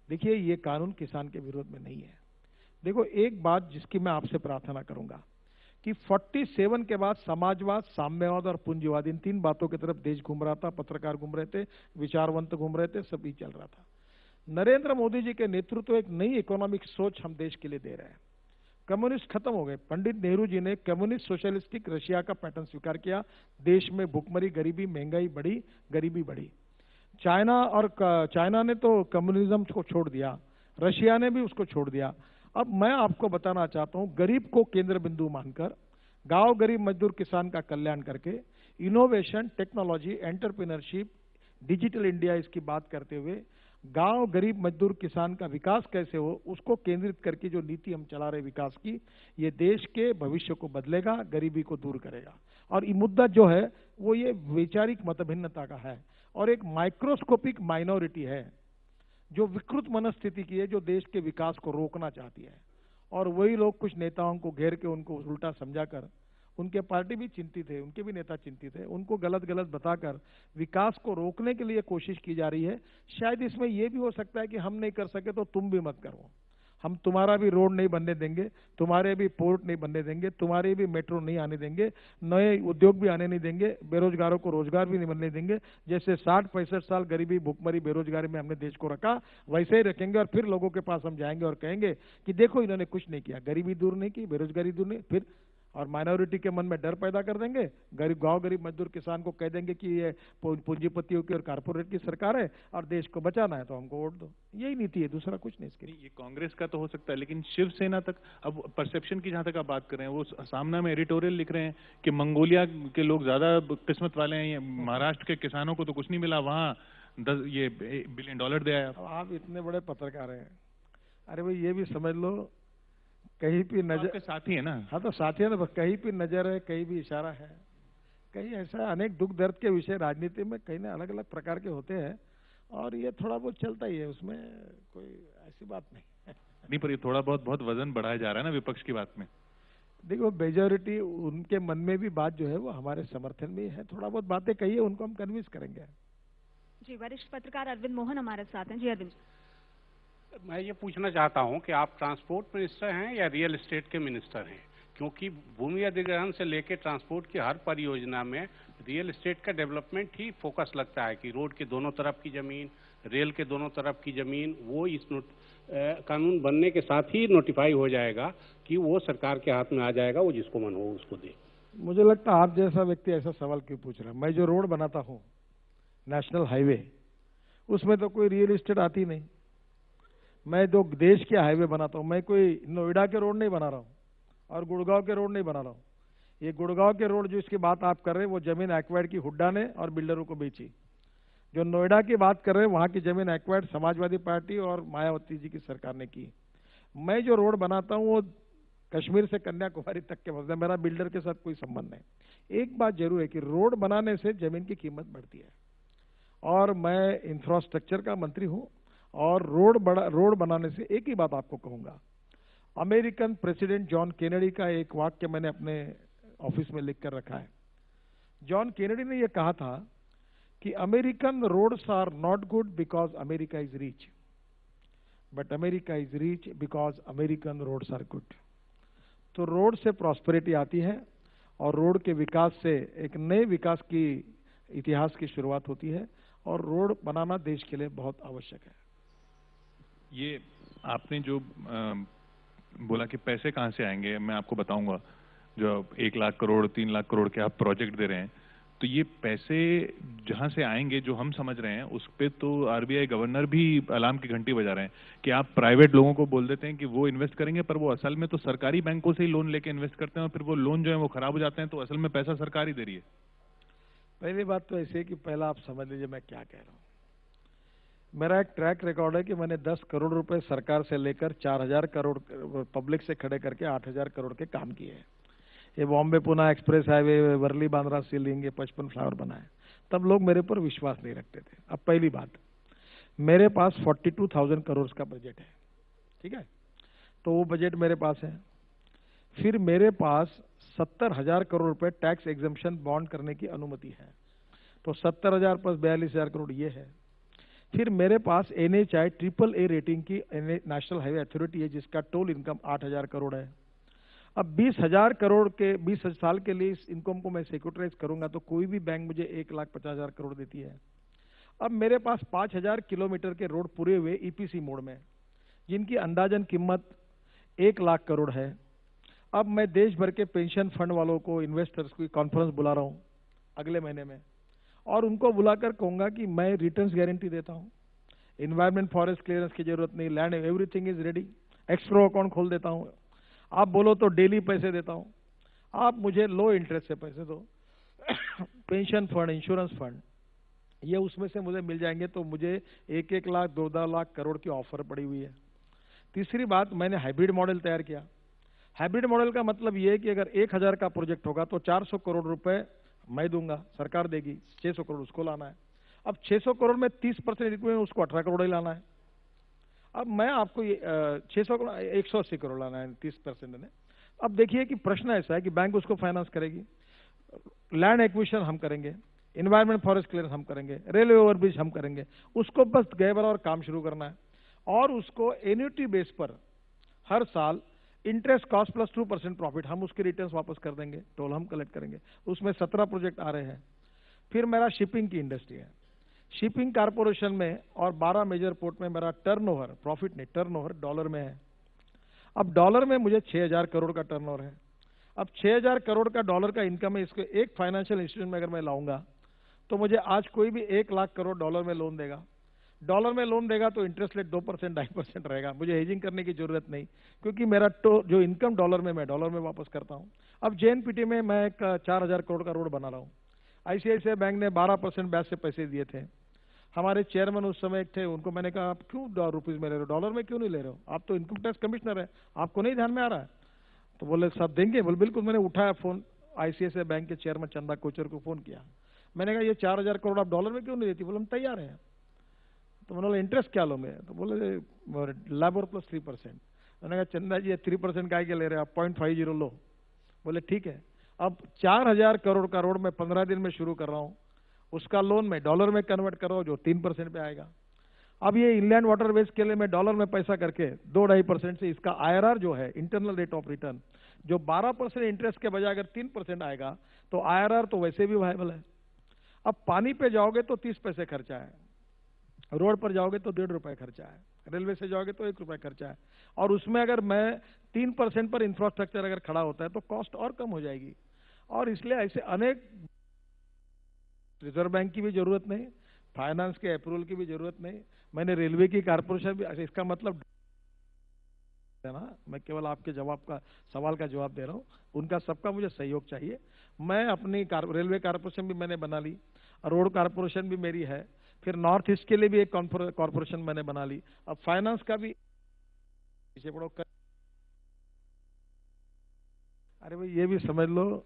देखिए ये कानून किसान के विरोध में नहीं है। देखो एक बात जिसकी मैं आपसे प्रार्थना करूंगा कि 47 के बाद समाजवाद, साम्यवाद और पूंजीवाद, इन 3 बातों की तरफ देश घूम रहा था, पत्रकार घूम रहे थे, विचारवंत घूम रहे थे, सभी चल रहा था। नरेंद्र मोदी जी के नेतृत्व एक नई इकोनॉमिक सोच हम देश के लिए दे रहे हैं। कम्युनिस्ट खत्म हो गए। पंडित नेहरू जी ने कम्युनिस्ट सोशलिस्टिक रशिया का पैटर्न स्वीकार किया, देश में भूखमरी, गरीबी, महंगाई बढ़ी, गरीबी बढ़ी। चाइना ने तो कम्युनिज्म को छोड़ दिया, रशिया ने भी उसको छोड़ दिया। अब मैं आपको बताना चाहता हूं, गरीब को केंद्र बिंदु मानकर, गांव गरीब मजदूर किसान का कल्याण करके, innovation, technology, entrepreneurship, digital India, इसकी बात करते हुए गांव गरीब मजदूर किसान का विकास कैसे हो, उसको केंद्रित करके जो नीति हम चला रहे विकास की, ये देश के भविष्य को बदलेगा, गरीबी को दूर करेगा। और ये मुद्दा जो है वो ये वैचारिक मतभिन्नता का है और एक माइक्रोस्कोपिक माइनॉरिटी है जो विकृत मनस्थिति की है, जो देश के विकास को रोकना चाहती है। और वही लोग कुछ नेताओं को घेर के उनको उल्टा समझाकर, उनके पार्टी भी चिंतित है, उनके भी नेता चिंतित है, उनको गलत गलत बताकर विकास को रोकने के लिए कोशिश की जा रही है। शायद इसमें यह भी हो सकता है कि हम नहीं कर सके तो तुम भी मत करो, हम तुम्हारा भी रोड नहीं बनने देंगे, तुम्हारे भी पोर्ट नहीं बनने देंगे, तुम्हारे भी मेट्रो नहीं आने देंगे, नए उद्योग भी आने नहीं देंगे, बेरोजगारों को रोजगार भी नहीं बनने देंगे। जैसे 60-65 साल गरीबी, भुखमरी, बेरोजगारी में हमने देश को रखा, वैसे ही रखेंगे। और फिर लोगों के पास हम जाएंगे और कहेंगे कि देखो इन्होंने कुछ नहीं किया, गरीबी दूर नहीं की, बेरोजगारी दूर नहीं, फिर और माइनॉरिटी के मन में डर पैदा कर देंगे। गांव गरीब मजदूर किसान को कह देंगे कि ये पूंजीपतियों की और कारपोरेट की सरकार है और देश को बचाना है तो हमको वोट दो। यही नीति है, दूसरा कुछ नहीं इसके। ये कांग्रेस का तो हो सकता है, लेकिन शिवसेना तक, अब परसेप्शन की जहां तक आप बात कर रहे हैं, वो सामना में एडिटोरियल लिख रहे हैं कि मंगोलिया के लोग ज्यादा किस्मत वाले हैं, महाराष्ट्र के किसानों को तो कुछ नहीं मिला, वहां $10 बिलियन दे आया। आप इतने बड़े पत्रकार हैं, अरे भाई ये भी समझ लो, कहीं भी नजर, आपके साथी है ना। हाँ तो साथी है ना, कहीं भी नजर है, कहीं भी इशारा है, कहीं ऐसा। अनेक दुख दर्द के विषय राजनीति में कहीं ना अलग अलग प्रकार के होते हैं, और ये थोड़ा बहुत चलता ही है, उसमें कोई ऐसी बात नहीं है। नहीं, पर ये थोड़ा बहुत वजन बढ़ाया जा रहा है ना विपक्ष की बात में। देखो, मेजॉरिटी उनके मन में भी बात जो है वो हमारे समर्थन में है। थोड़ा बहुत बातें कही है, उनको हम कन्विंस करेंगे। जी, वरिष्ठ पत्रकार अरविंद मोहन हमारे साथ हैं। जी अरविंद, मैं ये पूछना चाहता हूं कि आप ट्रांसपोर्ट मिनिस्टर हैं या रियल एस्टेट के मिनिस्टर हैं? क्योंकि भूमि अधिग्रहण से लेकर ट्रांसपोर्ट की हर परियोजना में रियल एस्टेट का डेवलपमेंट ही फोकस लगता है कि रोड के दोनों तरफ की जमीन, रेल के दोनों तरफ की जमीन, वो इस कानून बनने के साथ ही नोटिफाई हो जाएगा कि वो सरकार के हाथ में आ जाएगा, वो जिसको मन हो उसको दे। मुझे लगता है आप जैसा व्यक्ति ऐसा सवाल क्यों पूछ रहा है। मैं जो रोड बनाता हूँ, नेशनल हाईवे, उसमें तो कोई रियल एस्टेट आती नहीं। मैं जो देश के हाईवे बनाता हूँ, मैं कोई नोएडा के रोड नहीं बना रहा हूँ और गुड़गांव के रोड नहीं बना रहा हूँ। ये गुड़गांव के रोड जो इसकी बात आप कर रहे हैं, वो जमीन एक्वायर्ड की हुड्डा ने और बिल्डरों को बेची। जो नोएडा की बात कर रहे हैं, वहाँ की जमीन एक्वायर्ड समाजवादी पार्टी और मायावती जी की सरकार ने की। मैं जो रोड बनाता हूँ वो कश्मीर से कन्याकुमारी तक के मसले, मेरा बिल्डर के साथ कोई संबंध नहीं। एक बात जरूर है कि रोड बनाने से जमीन की कीमत बढ़ती है, और मैं इंफ्रास्ट्रक्चर का मंत्री हूँ, और रोड बनाने से एक ही बात आपको कहूंगा। अमेरिकन प्रेसिडेंट जॉन केनेडी का एक वाक्य मैंने अपने ऑफिस में लिख कर रखा है। जॉन केनेडी ने यह कहा था कि American roads are not good because America is rich, but America is rich because American roads are good. तो रोड से प्रॉस्पेरिटी आती है, और रोड के विकास से एक नए विकास की इतिहास की शुरुआत होती है, और रोड बनाना देश के लिए बहुत आवश्यक है। ये आपने जो बोला कि पैसे कहाँ से आएंगे, मैं आपको बताऊंगा। जो 1 लाख करोड़ 3 लाख करोड़ के आप प्रोजेक्ट दे रहे हैं, तो ये पैसे जहां से आएंगे, जो हम समझ रहे हैं, उस पे तो आरबीआई गवर्नर भी अलार्म की घंटी बजा रहे हैं कि आप प्राइवेट लोगों को बोल देते हैं कि वो इन्वेस्ट करेंगे, पर वो असल में तो सरकारी बैंकों से ही लोन लेके इन्वेस्ट करते हैं, और फिर वो लोन जो है वो खराब हो जाते हैं, तो असल में पैसा सरकार ही दे रही है। पहली बात तो ऐसे है कि पहला आप समझ लीजिए मैं क्या कह रहा हूँ। मेरा एक ट्रैक रिकॉर्ड है कि मैंने 10 करोड़ रुपए सरकार से लेकर 4000 करोड़ पब्लिक से खड़े करके 8000 करोड़ के काम किए हैं। ये Bombay Pune express highway, Worli Bandra sea link, ये 55 फ्लाईओवर बनाए, तब लोग मेरे पर विश्वास नहीं रखते थे। अब पहली बात, मेरे पास 42,000 करोड़ का बजट है, ठीक है, तो वो बजट मेरे पास है। फिर मेरे पास 70,000 करोड़ रुपए टैक्स एग्जम्पशन बॉन्ड करने की अनुमति है, तो 70,000 प्लस 42,000 करोड़ ये है। फिर मेरे पास NHAI AAA रेटिंग की नेशनल हाईवे अथॉरिटी है, जिसका टोल इनकम 8,000 करोड़ है। अब 20,000 करोड़ के 20 साल के लिए इस इनकम को मैं सिक्योरिटाइज करूंगा, तो कोई भी बैंक मुझे 1,50,000 करोड़ देती है। अब मेरे पास 5,000 किलोमीटर के रोड पूरे हुए EPC मोड में, जिनकी अंदाजन कीमत 1 लाख करोड़ है। अब मैं देश भर के पेंशन फंड वालों को, इन्वेस्टर्स की कॉन्फ्रेंस बुला रहा हूँ अगले महीने में, और उनको बुलाकर कहूंगा कि मैं रिटर्न्स गारंटी देता हूँ, इन्वायरमेंट फॉरेस्ट क्लियरेंस की जरूरत नहीं, लैंड एवरीथिंग इज रेडी, एक्सप्रो अकाउंट खोल देता हूँ, आप बोलो तो डेली पैसे देता हूँ, आप मुझे लो इंटरेस्ट से पैसे दो। पेंशन फंड, इंश्योरेंस फंड, ये उसमें से मुझे मिल जाएंगे, तो मुझे 1-1 लाख 2-2 लाख करोड़ की ऑफर पड़ी हुई है। तीसरी बात, मैंने हाइब्रिड मॉडल तैयार किया। हाइब्रिड मॉडल का मतलब ये है कि अगर 1,000 का प्रोजेक्ट होगा तो 400 करोड़ रुपए मैं दूंगा, सरकार देगी, 600 करोड़ उसको लाना है। अब 600 करोड़ में 30% इक्विटी, उसको 18 करोड़ ही लाना है। अब मैं आपको ये 600 करोड़ 180 करोड़ लाना है 30% ने। अब देखिए कि प्रश्न ऐसा है कि बैंक उसको फाइनेंस करेगी, लैंड एक्विजिशन हम करेंगे, इन्वायरमेंट फॉरेस्ट क्लियरेंस हम करेंगे, रेलवे ओवरब्रिज हम करेंगे, उसको बस गए बार और काम शुरू करना है, और उसको एन्युटी बेस पर हर साल इंटरेस्ट कॉस्ट प्लस 2% प्रॉफिट, हम उसके रिटर्न्स वापस कर देंगे, टोल हम कलेक्ट करेंगे। उसमें 17 प्रोजेक्ट आ रहे हैं। फिर मेरा शिपिंग की इंडस्ट्री है, शिपिंग कारपोरेशन में और 12 मेजर पोर्ट में मेरा टर्नओवर, प्रॉफिट नहीं टर्नओवर, डॉलर में है। अब डॉलर में मुझे 6,000 करोड़ का टर्नओवर है। अब 6,000 करोड़ का डॉलर का इनकम है, इसको एक फाइनेंशियल इंस्टीट्यूशन में अगर मैं लाऊंगा तो मुझे आज कोई भी 1 लाख करोड़ डॉलर में लोन देगा। डॉलर में लोन देगा तो इंटरेस्ट रेट 2% 2.5% रहेगा, मुझे हेजिंग करने की जरूरत नहीं, क्योंकि मेरा जो इनकम डॉलर में, मैं डॉलर में वापस करता हूं। अब JNPT में मैं एक 4,000 करोड़ का रोड बना रहा हूं। ICICI बैंक ने 12% ब्याज से पैसे दिए थे। हमारे चेयरमैन उस समय थे, उनको मैंने कहा आप क्यों रुपीज में ले रहे हो, डॉलर में क्यों नहीं ले रहे हो, आप तो इनकम टैक्स कमिश्नर है, आपको नहीं ध्यान में आ रहा है? तो बोले साहब देंगे, बोले बिल्कुल। मैंने उठाया फोन, ICICI बैंक के चेयरमैन चंदा कोचर को फोन किया, मैंने कहा ये 4,000 करोड़ आप डॉलर में क्यों नहीं देती? बोले हम तैयार हैं। तो मैंने बोला इंटरेस्ट क्या लो मैं, तो बोले LIBOR प्लस 3%। मैंने कहा चंदा जी 3% काय के ले रहे हैं आप, 0.50 लो। बोले ठीक है। अब 4000 करोड़ का रोड मैं 15 दिन में शुरू कर रहा हूँ, उसका लोन मैं डॉलर में कन्वर्ट कर रहा हूँ जो 3% पे आएगा। अब ये इनलैंड वाटरवेज के लिए मैं डॉलर में पैसा करके 2-2.5% से इसका IRR जो है, इंटरनल रेट ऑफ रिटर्न, जो 12% इंटरेस्ट के बजाय अगर 3% आएगा तो IRR तो वैसे भी वायबल है। अब पानी पे जाओगे तो 30 पैसे खर्चा है, रोड पर जाओगे तो 1.5 रुपए खर्चा है, रेलवे से जाओगे तो 1 रुपए खर्चा है, और उसमें अगर मैं 3% पर इंफ्रास्ट्रक्चर अगर खड़ा होता है तो कॉस्ट और कम हो जाएगी। और इसलिए ऐसे अनेक, रिजर्व बैंक की भी जरूरत नहीं, फाइनेंस के अप्रूवल की भी जरूरत नहीं, मैंने रेलवे की कारपोरेशन भी, इसका मतलब है ना, मैं केवल आपके सवाल का जवाब दे रहा हूँ, उनका सबका मुझे सहयोग चाहिए। मैं अपनी रेलवे कारपोरेशन भी मैंने बना ली, रोड कारपोरेशन भी मेरी है, फिर नॉर्थ ईस्ट के लिए भी एक कॉर्पोरेशन मैंने बना ली, अब फाइनेंस का भी पीछे पड़ो अरे भाई ये भी समझ लो,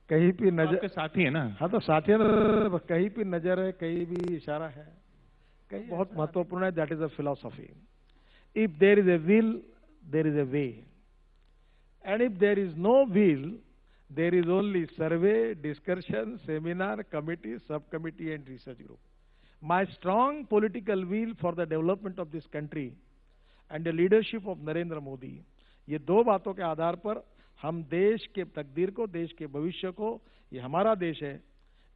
कहीं भी नजर, आपके साथी है ना। हाँ तो साथी है ना, कहीं भी नजर है, कहीं भी इशारा है, कहीं बहुत महत्वपूर्ण है। That is a philosophy. If there is a will there is a way, and if there is no will there is only survey, discussion, seminar, committee, sub committee and research group. My strong political will for the development of this country and the leadership of Narendra Modi, ये दो बातों के आधार पर हम देश के तकदीर को, देश के भविष्य को, ये हमारा देश है,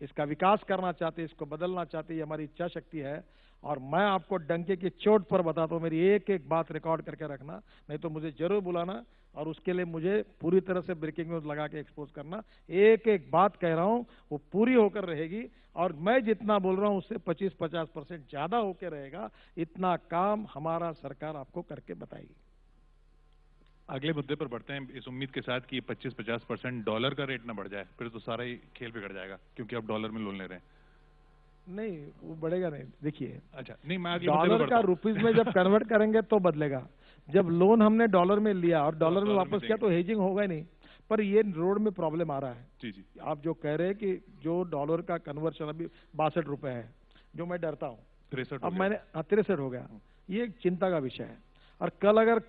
इसका विकास करना चाहते, इसको बदलना चाहते, ये हमारी इच्छा शक्ति है। और मैं आपको डंके की चोट पर बताता हूं, मेरी एक एक बात रिकॉर्ड करके रखना, नहीं तो मुझे जरूर बुलाना, और उसके लिए मुझे पूरी तरह से ब्रेकिंग न्यूज लगा के एक्सपोज करना। एक एक बात कह रहा हूं वो पूरी होकर रहेगी, और मैं जितना बोल रहा हूं उससे 25-50% ज्यादा होकर रहेगा। इतना काम हमारा सरकार आपको करके बताएगी। अगले मुद्दे पर बढ़ते हैं, इस उम्मीद के साथ कि 25-50% डॉलर का रेट ना बढ़ जाए, फिर तो सारा ही खेल बिगड़ जाएगा, क्योंकि आप डॉलर में लोन ले रहे हैं। नहीं वो बढ़ेगा नहीं, देखिए। अच्छा नहीं, मैं अगले मुद्दे पर डॉलर बढ़ता का हूं। रुपीज में जब कन्वर्ट करेंगे तो बदलेगा। जब लोन हमने डॉलर में लिया और डॉलर में वापस किया तो हेजिंग होगा ही नहीं। पर ये रोड में प्रॉब्लम आ रहा है। जी जी, आप जो कह रहे हैं कि जो डॉलर का कन्वर्शन अभी 62 रुपए है, जो मैं डरता हूँ, 63 अब मैंने 63 हो गया, ये एक चिंता का विषय है। और कल अगर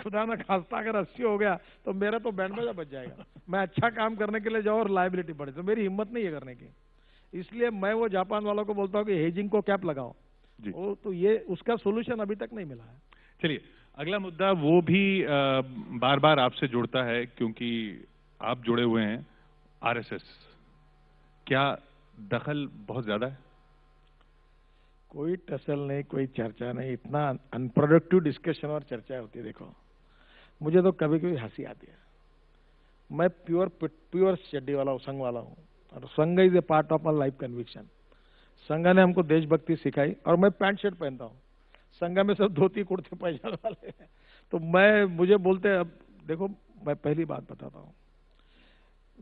खुदा ना खास्ता अगर 80 हो गया तो मेरा तो बैंड बाजा बच जाएगा। मैं अच्छा काम करने के लिए जाऊँ और लायबिलिटी बढ़े, तो मेरी हिम्मत नहीं है करने की। इसलिए मैं वो जापान वालों को बोलता हूँ कि हेजिंग को कैप लगाओ जी। वो तो ये उसका सोल्यूशन अभी तक नहीं मिला है। चलिए अगला मुद्दा वो भी बार बार आपसे जुड़ता है, क्योंकि आप जुड़े हुए हैं RSS। क्या दखल बहुत ज्यादा है? कोई टसल नहीं, कोई चर्चा नहीं, इतना अनप्रोडक्टिव डिस्कशन और चर्चा होती है। देखो मुझे तो कभी कभी हंसी आती है। मैं प्योर शेड्डी वाला हूँ, संघ वाला हूँ, और संघ is a part of my life conviction. संघ ने हमको देशभक्ति सिखाई, और मैं पैंट शर्ट पहनता हूँ, संघ में सब धोती कुर्ते पैजामे वाले हैं। तो मुझे बोलते हैं, अब देखो मैं पहली बात बताता हूँ,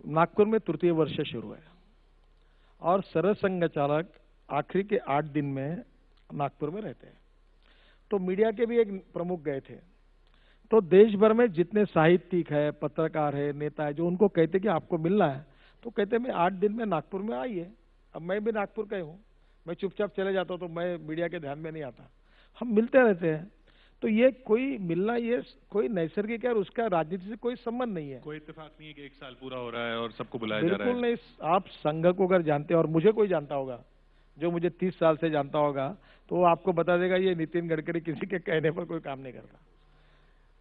नागपुर में तृतीय वर्ष शुरू है और सरल संघ चालक आखिरी के 8 दिन में नागपुर में रहते हैं। तो मीडिया के भी एक प्रमुख गए थे, तो देश भर में जितने साहित्यिक है, पत्रकार है, नेता है, जो उनको कहते कि आपको मिलना है, तो कहते मैं 8 दिन में नागपुर में आइए। अब मैं भी नागपुर का ही हूँ, मैं चुपचाप चले जाता हूँ, तो मैं मीडिया के ध्यान में नहीं आता, हम मिलते रहते हैं। तो ये कोई मिलना, ये कोई नैसर्गिक है और उसका राजनीति से कोई संबंध नहीं है। कोई इत्तेफाक नहीं है कि 1 साल पूरा हो रहा है और सबको बुलाया जा रहा है। बिल्कुल नहीं। आप संघ को अगर जानते हैं, और मुझे कोई जानता होगा, जो मुझे 30 साल से जानता होगा, तो वो आपको बता देगा ये नितिन गडकरी किसी के कहने पर कोई काम नहीं करता।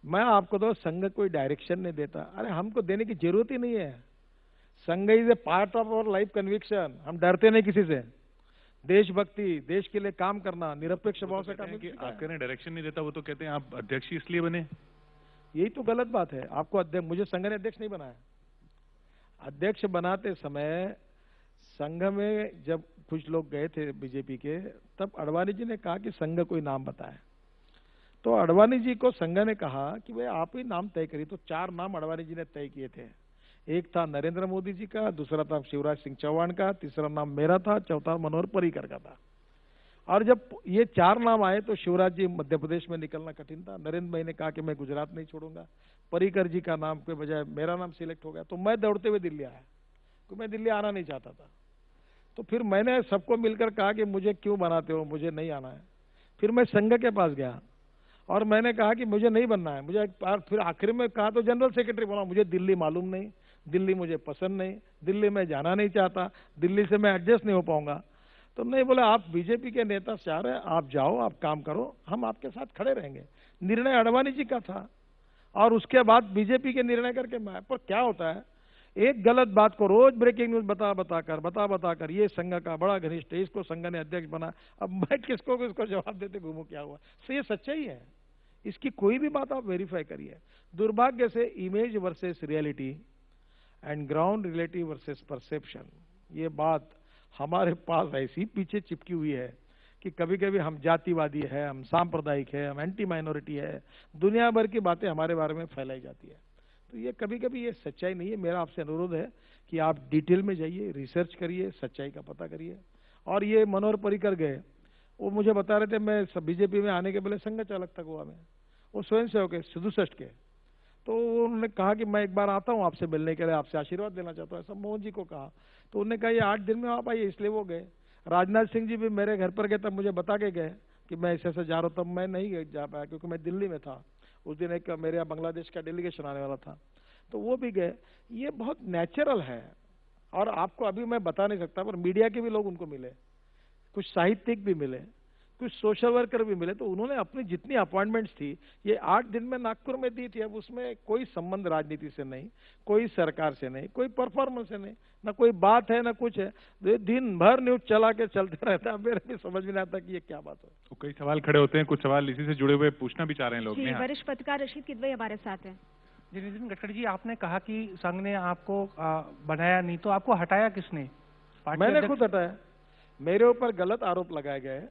मैं आपको तो संघ कोई डायरेक्शन नहीं देता, अरे हमको देने की जरूरत ही नहीं है। संघ is a part of our life conviction. हम डरते नहीं किसी से। देशभक्ति, देश के लिए काम करना, निरपेक्ष भाव से काम कि आप कह रहे हैं डायरेक्शन नहीं देता, वो तो कहते हैं आप अध्यक्ष ही इसलिए बने। यही तो गलत बात है। आपको अध्यक्ष, मुझे संघ ने अध्यक्ष नहीं बनाया। अध्यक्ष बनाते समय संघ में जब कुछ लोग गए थे बीजेपी के, तब अडवाणी जी ने कहा कि संघ कोई नाम बताए। तो अडवाणी जी को संघ ने कहा कि भाई आप ही नाम तय करिए। तो 4 नाम अडवाणी जी ने तय किए थे। एक था नरेंद्र मोदी जी का, दूसरा था शिवराज सिंह चौहान का, तीसरा नाम मेरा था, चौथा मनोहर पर्रिकर का था। और जब ये 4 नाम आए तो शिवराज जी मध्य प्रदेश में निकलना कठिन था। नरेंद्र भाई ने कहा कि मैं गुजरात नहीं छोड़ूंगा। पर्रिकर जी का नाम के बजाय मेरा नाम सिलेक्ट हो गया। तो मैं दौड़ते हुए दिल्ली आया, क्योंकि मैं दिल्ली आना नहीं चाहता था। तो फिर मैंने सबको मिलकर कहा कि मुझे क्यों बनाते हो, मुझे नहीं आना है। फिर मैं संघ के पास गया और मैंने कहा कि मुझे नहीं बनना है, मुझे फिर आखिर में कहा तो जनरल सेक्रेटरी बोला मुझे दिल्ली मालूम नहीं, दिल्ली मुझे पसंद नहीं, दिल्ली में जाना नहीं चाहता, दिल्ली से मैं एडजस्ट नहीं हो पाऊंगा। तो नहीं, बोले आप बीजेपी के नेता चाह रहे हैं, आप जाओ, आप काम करो, हम आपके साथ खड़े रहेंगे। निर्णय अडवाणी जी का था और उसके बाद बीजेपी के निर्णय करके मैं, पर क्या होता है, एक गलत बात को रोज ब्रेकिंग न्यूज बता कर ये संघ का बड़ा घनिष्ठ है, इसको संघ ने अध्यक्ष बना, अब मैं किसको जवाब देते घूमू क्या हुआ। तो ये सच्चाई है, इसकी कोई भी बात आप वेरीफाई करिए। दुर्भाग्य से image versus reality and ground relative versus perception, ये बात हमारे पास ऐसी पीछे चिपकी हुई है कि कभी कभी हम जातिवादी है, हम सांप्रदायिक है, हम एंटी माइनॉरिटी है, दुनिया भर की बातें हमारे बारे में फैलाई जाती है। तो ये कभी कभी ये सच्चाई नहीं है। मेरा आपसे अनुरोध है कि आप डिटेल में जाइए, रिसर्च करिए, सच्चाई का पता करिए। और ये मनोहर पर्रिकर गए, वो मुझे बता रहे थे मैं बीजेपी में आने के पहले संघ चालक था गोवा में, वो स्वयं सेवक है 67 के। तो उन्होंने कहा कि मैं एक बार आता हूँ आपसे मिलने के लिए, आपसे आशीर्वाद लेना चाहता हूँ, ऐसा मोहन जी को कहा। तो उन्होंने कहा ये 8 दिन में आप आइए, इसलिए वो गए। राजनाथ सिंह जी भी मेरे घर पर गए, तब मुझे बता के गए कि मैं ऐसे जा रहा हूँ, तब मैं नहीं जा पाया क्योंकि मैं दिल्ली में था उस दिन। एक मेरे यहाँ बांग्लादेश का डेलीगेशन आने वाला था, तो वो भी गए। ये बहुत नेचुरल है और आपको अभी मैं बता नहीं सकता, पर मीडिया के भी लोग उनको मिले, कुछ साहित्यिक भी मिले, कुछ सोशल वर्कर भी मिले। तो उन्होंने अपनी जितनी अपॉइंटमेंट्स थी ये 8 दिन में नागपुर में दी थी। अब उसमें कोई संबंध राजनीति से नहीं, कोई सरकार से नहीं, कोई परफॉर्मेंस से नहीं, ना कोई बात है ना कुछ है। दिन भर न्यूज चला के चलते रहता है, मेरे भी समझ में नहीं आता कि ये क्या बात है। तो कई सवाल खड़े होते हैं, कुछ सवाल इसी से जुड़े हुए पूछना भी चाह रहे हैं लोग। वरिष्ठ पत्रकार रशीद किदवई हमारे साथ हैं। जी नितिन गडकरी जी, आपने कहा कि संघ ने आपको बनाया नहीं, तो आपको हटाया किसने? मैंने खुद हटाया। मेरे ऊपर गलत आरोप लगाए गए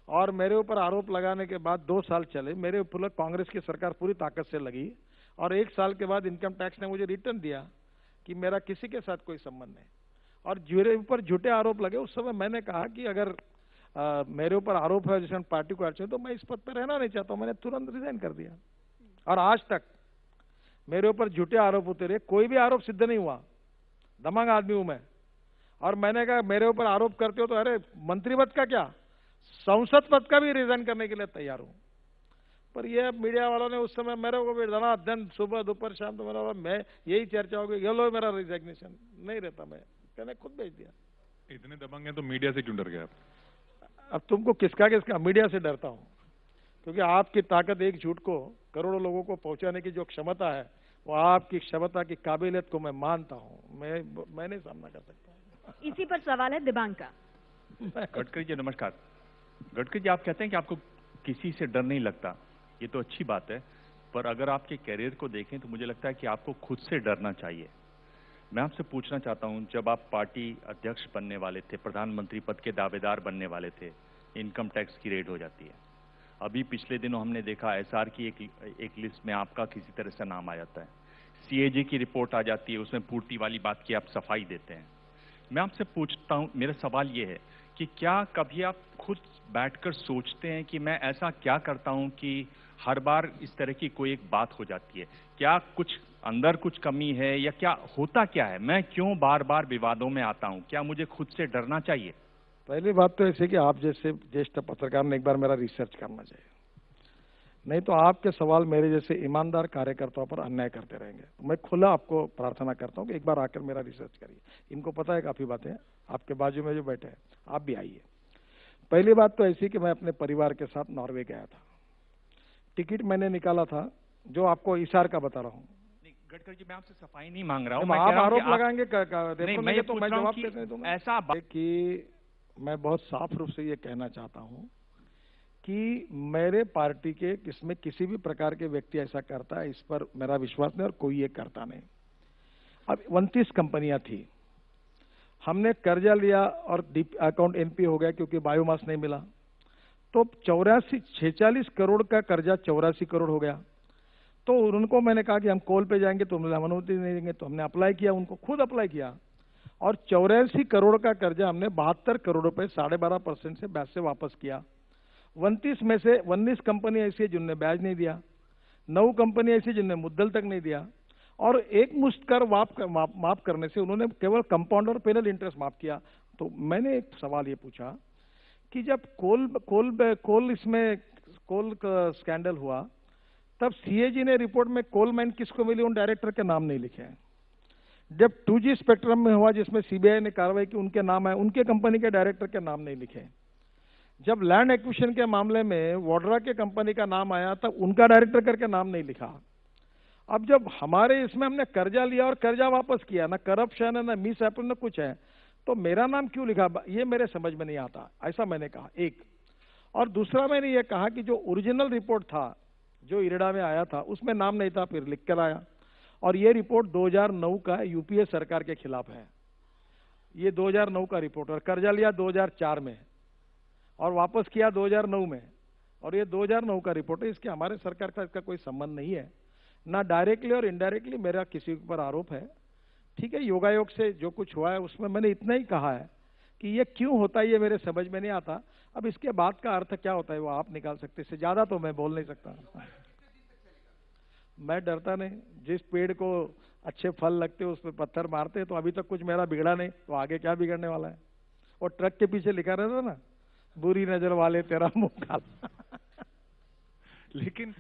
और मेरे ऊपर आरोप लगाने के बाद 2 साल चले, मेरे ऊपर कांग्रेस की सरकार पूरी ताकत से लगी और 1 साल के बाद इनकम टैक्स ने मुझे रिटर्न दिया कि मेरा किसी के साथ कोई संबंध नहीं। और मेरे ऊपर झूठे आरोप लगे। उस समय मैंने कहा कि अगर मेरे ऊपर आरोप है जिसमें पार्टी को अड़चन, तो मैं इस पद पर रहना नहीं चाहता हूं। मैंने तुरंत रिजाइन कर दिया और आज तक मेरे ऊपर झूठे आरोप होते रहे, कोई भी आरोप सिद्ध नहीं हुआ। दमांग आदमी हूं मैं। और मैंने कहा मेरे ऊपर आरोप करते हो तो अरे मंत्री पद का क्या, संसद पद का भी रिजाइन करने के लिए तैयार हूं। पर ये मीडिया वालों ने उस समय मेरे को भी डरा, दिन सुबह दोपहर शाम, तो मेरा मैं यही चर्चा हो गई, ये लो मेरा रिजाइनेशन नहीं रहता, मैंने खुद भेज दिया। इतने दबंग हैं तो मीडिया से क्यों डर गए आप? अब तुमको किसका मीडिया से डरता हूं, क्योंकि आपकी ताकत एक झूठ को करोड़ों लोगों को पहुंचाने की जो क्षमता है, वो आपकी क्षमता की काबिलियत को मैं मानता हूं। मैं नहीं सामना कर सकता। इसी पर सवाल है दिबांग का। गडकरी जी नमस्कार। गडकरी जी, आप कहते हैं कि आपको किसी से डर नहीं लगता, ये तो अच्छी बात है, पर अगर आपके कैरियर को देखें तो मुझे लगता है कि आपको खुद से डरना चाहिए। मैं आपसे पूछना चाहता हूं, जब आप पार्टी अध्यक्ष बनने वाले थे, प्रधानमंत्री पद के दावेदार बनने वाले थे, इनकम टैक्स की रेड हो जाती है। अभी पिछले दिनों हमने देखा एसआर की एक लिस्ट में आपका किसी तरह से नाम आ जाता है, सीएजी की रिपोर्ट आ जाती है, उसमें पूर्ति वाली बात की आप सफाई देते हैं। मैं आपसे पूछता हूं, मेरा सवाल ये है कि क्या कभी आप खुद बैठकर सोचते हैं कि मैं ऐसा क्या करता हूं कि हर बार इस तरह की कोई एक बात हो जाती है? क्या कुछ अंदर कुछ कमी है या क्या होता क्या है? मैं क्यों बार बार विवादों में आता हूं? क्या मुझे खुद से डरना चाहिए? पहली बात तो ऐसे कि आप जैसे ज्येष्ठ पत्रकार ने एक बार मेरा रिसर्च करना चाहिए, नहीं तो आपके सवाल मेरे जैसे ईमानदार कार्यकर्ताओं पर अन्याय करते रहेंगे। मैं खुला आपको प्रार्थना करता हूं कि एक बार आकर मेरा रिसर्च करिए। इनको पता है काफी बातें, आपके बाजू में जो बैठे हैं, आप भी आइए। पहली बात तो ऐसी कि मैं अपने परिवार के साथ नॉर्वे गया था, टिकट मैंने निकाला था, जो आपको इशार का बता रहा हूँ। गडकरी जी, मैं आपसे सफाई नहीं मांग रहा हूँ, मैं आप आरोप लगाएंगे नहीं, तो मैं जवाब देने दूंगा। ऐसा कि मैं बहुत साफ रूप से ये कहना चाहता हूं कि मेरे पार्टी के इसमें किसी भी प्रकार के व्यक्ति ऐसा करता है, इस पर मेरा विश्वास नहीं और कोई ये करता नहीं। अब 29 कंपनियां थी, हमने कर्जा लिया और अकाउंट एनपी हो गया क्योंकि बायोमास नहीं मिला, तो 46 करोड़ का कर्जा 84 करोड़ हो गया। तो उनको मैंने कहा कि हम कॉल पे जाएंगे तो हम अनुमति नहीं देंगे, तो हमने अप्लाई किया, उनको खुद अप्लाई किया और 84 करोड़ का कर्जा हमने 72 करोड़ रुपए 12.5% से ब्याज से वापस किया। 29 में से 19 कंपनी ऐसी है जिनने ब्याज नहीं दिया, 9 कंपनी ऐसी जिनने मुद्दल तक नहीं दिया और एक मुश्त कर माफ करने से उन्होंने केवल कंपाउंड और पेनल इंटरेस्ट माफ किया। तो मैंने एक सवाल ये पूछा कि जब कोल का स्कैंडल हुआ तब सीएजी ने रिपोर्ट में कोल माइन किसको मिली उन डायरेक्टर के नाम नहीं लिखे हैं। जब 2G स्पेक्ट्रम में हुआ जिसमें सीबीआई ने कार्रवाई की उनके नाम आए, उनके कंपनी के डायरेक्टर के नाम नहीं लिखे। जब लैंड एक्विजिशन के मामले में वाड्रा के कंपनी का नाम आया तब उनका डायरेक्टर करके नाम नहीं लिखा। अब जब हमारे इसमें हमने कर्जा लिया और कर्जा वापस किया, ना करप्शन है ना मिस एप्पल ना कुछ है, तो मेरा नाम क्यों लिखा, ये मेरे समझ में नहीं आता। ऐसा मैंने कहा एक। और दूसरा मैंने ये कहा कि जो ओरिजिनल रिपोर्ट था जो इरेडा में आया था उसमें नाम नहीं था, फिर लिख कर आया। और ये रिपोर्ट 2009 का यूपीए सरकार के खिलाफ है। ये 2009 का रिपोर्ट, और कर्जा लिया 2004 में और वापस किया 2009 में, और ये 2009 का रिपोर्ट है। इसके हमारे सरकार का इसका कोई संबंध नहीं है, ना डायरेक्टली और इनडायरेक्टली मेरा किसी पर आरोप है। ठीक है, योगायोग से जो कुछ हुआ है उसमें मैंने इतना ही कहा है कि ये क्यों होता है ये मेरे समझ में नहीं आता। अब इसके बाद का अर्थ क्या होता है वो आप निकाल सकते, इससे ज्यादा तो मैं बोल नहीं सकता। मैं डरता नहीं, जिस पेड़ को अच्छे फल लगते उस पर पत्थर मारते, तो अभी तक कुछ मेरा बिगड़ा नहीं, तो आगे क्या बिगड़ने वाला है। और ट्रक के पीछे लिखा रहता ना, बुरी नजर वाले तेरा मुंह काला। लेकिन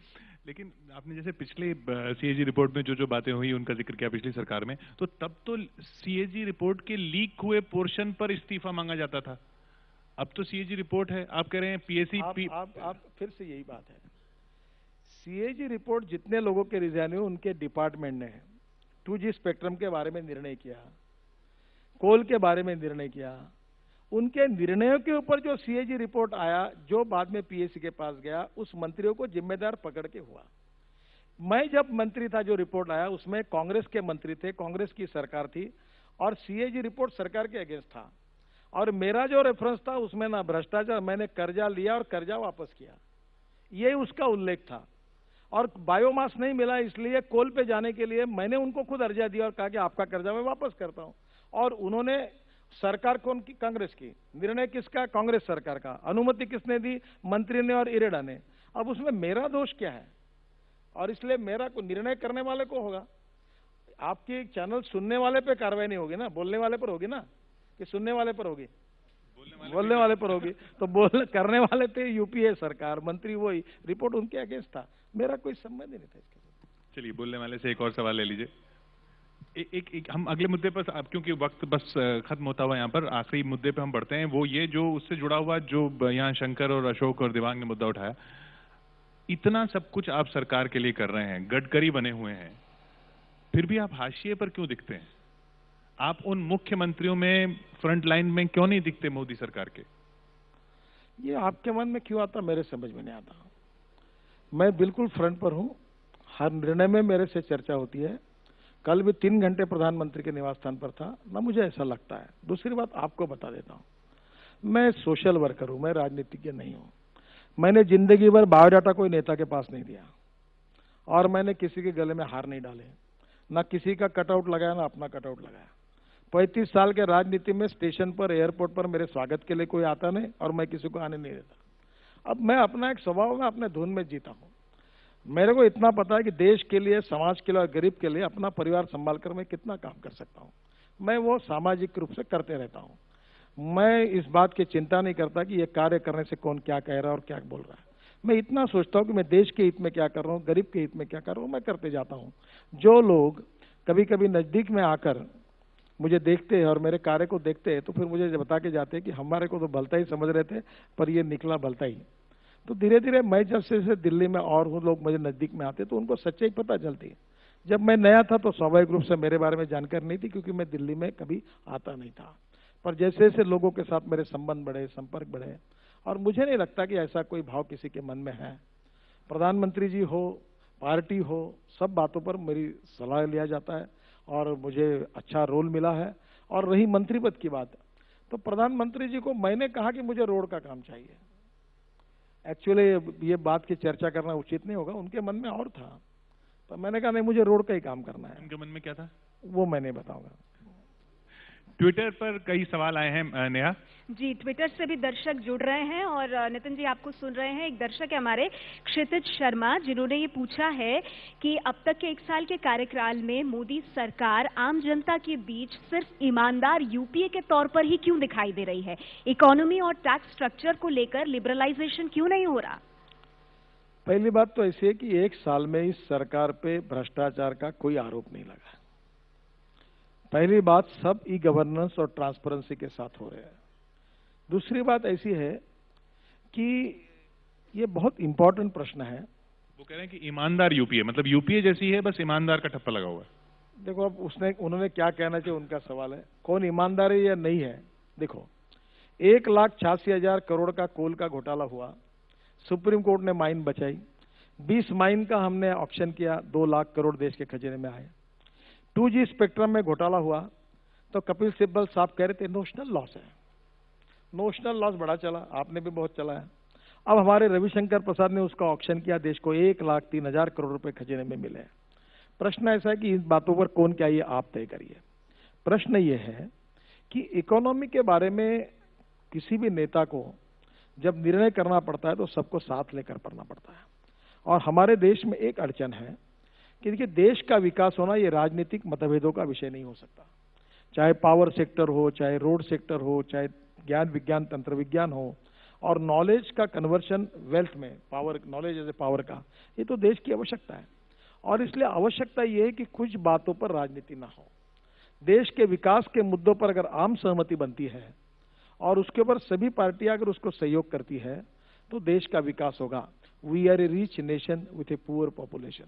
आपने जैसे पिछले सीएजी रिपोर्ट में जो जो बातें हुई उनका जिक्र किया पिछली सरकार में, तो तब तो सीएजी रिपोर्ट के लीक हुए पोर्शन पर इस्तीफा मांगा जाता था। अब तो सीएजी रिपोर्ट है, आप कह रहे हैं पीएससी। आप फिर से यही बात है। सीएजी रिपोर्ट जितने लोगों के रिजाइन हुए उनके डिपार्टमेंट ने 2G स्पेक्ट्रम के बारे में निर्णय किया, कोल के बारे में निर्णय किया, उनके निर्णयों के ऊपर जो सीएजी रिपोर्ट आया जो बाद में पीएससी के पास गया, उस मंत्रियों को जिम्मेदार पकड़ के हुआ। मैं जब मंत्री था जो रिपोर्ट आया उसमें कांग्रेस के मंत्री थे, कांग्रेस की सरकार थी, और सीएजी रिपोर्ट सरकार के अगेंस्ट था। और मेरा जो रेफरेंस था उसमें ना भ्रष्टाचार, मैंने कर्जा लिया और कर्जा वापस किया, ये उसका उल्लेख था। और बायोमास नहीं मिला इसलिए कोल पे जाने के लिए मैंने उनको खुद अर्जा दिया और कहा कि आपका कर्जा मैं वापस करता हूं। और उन्होंने, सरकार कौन की, कांग्रेस की, निर्णय किसका, कांग्रेस सरकार का, अनुमति किसने दी, मंत्री ने और इरेडा ने। अब उसमें मेरा दोष क्या है, और इसलिए मेरा को निर्णय करने वाले को होगा। आपकी चैनल सुनने वाले पे कार्रवाई नहीं होगी ना, बोलने वाले पर होगी ना, कि सुनने वाले पर होगी, बोलने वाले पर होगी। तो करने वाले थे यूपीए सरकार, मंत्री वही, रिपोर्ट उनके अगेंस्ट था, मेरा कोई संबंध ही नहीं था इसके साथ। चलिए, बोलने वाले से एक और सवाल ले लीजिए। एक हम अगले मुद्दे पर, अब क्योंकि वक्त बस खत्म होता हुआ यहाँ पर, आखिरी मुद्दे पे हम बढ़ते हैं। वो ये जो उससे जुड़ा हुआ जो यहाँ शंकर और अशोक और दिवांग ने मुद्दा उठाया, इतना सब कुछ आप सरकार के लिए कर रहे हैं, गडकरी बने हुए हैं, फिर भी आप हाशिए पर क्यों दिखते हैं? आप उन मुख्यमंत्रियों में फ्रंट लाइन में क्यों नहीं दिखते मोदी सरकार के? ये आपके मन में क्यों आता मेरे समझ में नहीं आता। मैं बिल्कुल फ्रंट पर हूं, हर निर्णय में मेरे से चर्चा होती है। कल भी 3 घंटे प्रधानमंत्री के निवास स्थान पर था ना, मुझे ऐसा लगता है। दूसरी बात आपको बता देता हूं, मैं सोशल वर्कर हूं, मैं राजनीतिज्ञ नहीं हूं। मैंने जिंदगी भर बायोडाटा कोई नेता के पास नहीं दिया, और मैंने किसी के गले में हार नहीं डाले, ना किसी का कटआउट लगाया ना अपना कटआउट लगाया। 35 साल के राजनीति में स्टेशन पर, एयरपोर्ट पर मेरे स्वागत के लिए कोई आता नहीं, और मैं किसी को आने नहीं देता। अब मैं अपना एक स्वभाव में अपने धुन में जीता हूं। मेरे को इतना पता है कि देश के लिए, समाज के लिए और गरीब के लिए अपना परिवार संभाल कर मैं कितना काम कर सकता हूं। मैं वो सामाजिक रूप से करते रहता हूं। मैं इस बात की चिंता नहीं करता कि ये कार्य करने से कौन क्या कह रहा है और क्या बोल रहा है। मैं इतना सोचता हूं कि मैं देश के हित में क्या कर रहा हूं, गरीब के हित में क्या कर रहा हूं, मैं करते जाता हूं। जो लोग कभी कभी नजदीक में आकर मुझे देखते हैं और मेरे कार्य को देखते हैं, तो फिर मुझे बता के जाते हैं कि हमारे को तो भलता ही समझ रहे थे, पर ये निकला भलता ही। तो धीरे धीरे मैं जब से दिल्ली में और वो लोग मुझे नजदीक में आते तो उनको सच्चाई पता चलती है। जब मैं नया था तो स्वाभाविक रूप से मेरे बारे में जानकारी नहीं थी, क्योंकि मैं दिल्ली में कभी आता नहीं था। पर जैसे जैसे लोगों के साथ मेरे संबंध बढ़े, संपर्क बढ़े, और मुझे नहीं लगता कि ऐसा कोई भाव किसी के मन में है। प्रधानमंत्री जी हो, पार्टी हो, सब बातों पर मेरी सलाह लिया जाता है और मुझे अच्छा रोल मिला है। और रही मंत्री पद की बात, तो प्रधानमंत्री जी को मैंने कहा कि मुझे रोड का काम चाहिए। एक्चुअली ये बात की चर्चा करना उचित नहीं होगा, उनके मन में और था, तो मैंने कहा नहीं, मुझे रोड का ही काम करना है। उनके मन में क्या था वो मैं नहीं बताऊंगा। ट्विटर पर कई सवाल आए हैं नेहा। जी, ट्विटर से भी दर्शक जुड़ रहे हैं और नितिन जी आपको सुन रहे हैं। एक दर्शक है हमारे क्षितिज शर्मा, जिन्होंने ये पूछा है कि अब तक के 1 साल के कार्यकाल में मोदी सरकार आम जनता के बीच सिर्फ ईमानदार यूपीए के तौर पर ही क्यों दिखाई दे रही है? इकोनॉमी और टैक्स स्ट्रक्चर को लेकर लिबरलाइजेशन क्यों नहीं हो रहा? पहली बात तो ऐसी है कि 1 साल में इस सरकार पे भ्रष्टाचार का कोई आरोप नहीं लगा। पहली बात, सब ई गवर्नेंस और ट्रांसपेरेंसी के साथ हो रहे हैं। दूसरी बात ऐसी है कि ये बहुत इंपॉर्टेंट प्रश्न है। वो कह रहे हैं कि ईमानदार यूपीए, मतलब यूपीए जैसी है, बस ईमानदार का ठप्पा लगा हुआ है। देखो, अब उन्होंने क्या कहना चाहिए, उनका सवाल है। कौन ईमानदार है या नहीं है? देखो, 1,86,000 करोड़ का कोल का घोटाला हुआ, सुप्रीम कोर्ट ने माइन बचाई। 20 माइन का हमने ऑक्शन किया, 2 लाख करोड़ देश के खजाने में आए। 2G स्पेक्ट्रम में घोटाला हुआ तो कपिल सिब्बल साहब कह रहे थे नोशनल लॉस है। नोशनल लॉस बड़ा चला, आपने भी बहुत चलाया। अब हमारे रविशंकर प्रसाद ने उसका ऑक्शन किया, देश को 1,03,000 करोड़ रुपए खजाने में मिले। प्रश्न ऐसा है कि इन बातों पर कौन क्या, ये आप तय करिए। प्रश्न ये है कि इकोनॉमी के बारे में किसी भी नेता को जब निर्णय करना पड़ता है तो सबको साथ लेकर करना पड़ता है। और हमारे देश में एक अड़चन है कि देखिए, देश का विकास होना ये राजनीतिक मतभेदों का विषय नहीं हो सकता। चाहे पावर सेक्टर हो, चाहे रोड सेक्टर हो, चाहे ज्ञान विज्ञान तंत्र विज्ञान हो, और नॉलेज का कन्वर्शन वेल्थ में, power, knowledge as a power का, ये तो देश की आवश्यकता है। और इसलिए आवश्यकता ये है कि कुछ बातों पर राजनीति ना हो। देश के विकास के मुद्दों पर अगर आम सहमति बनती है और उसके ऊपर सभी पार्टियां अगर उसको सहयोग करती है तो देश का विकास होगा। We are a rich nation with a poor population,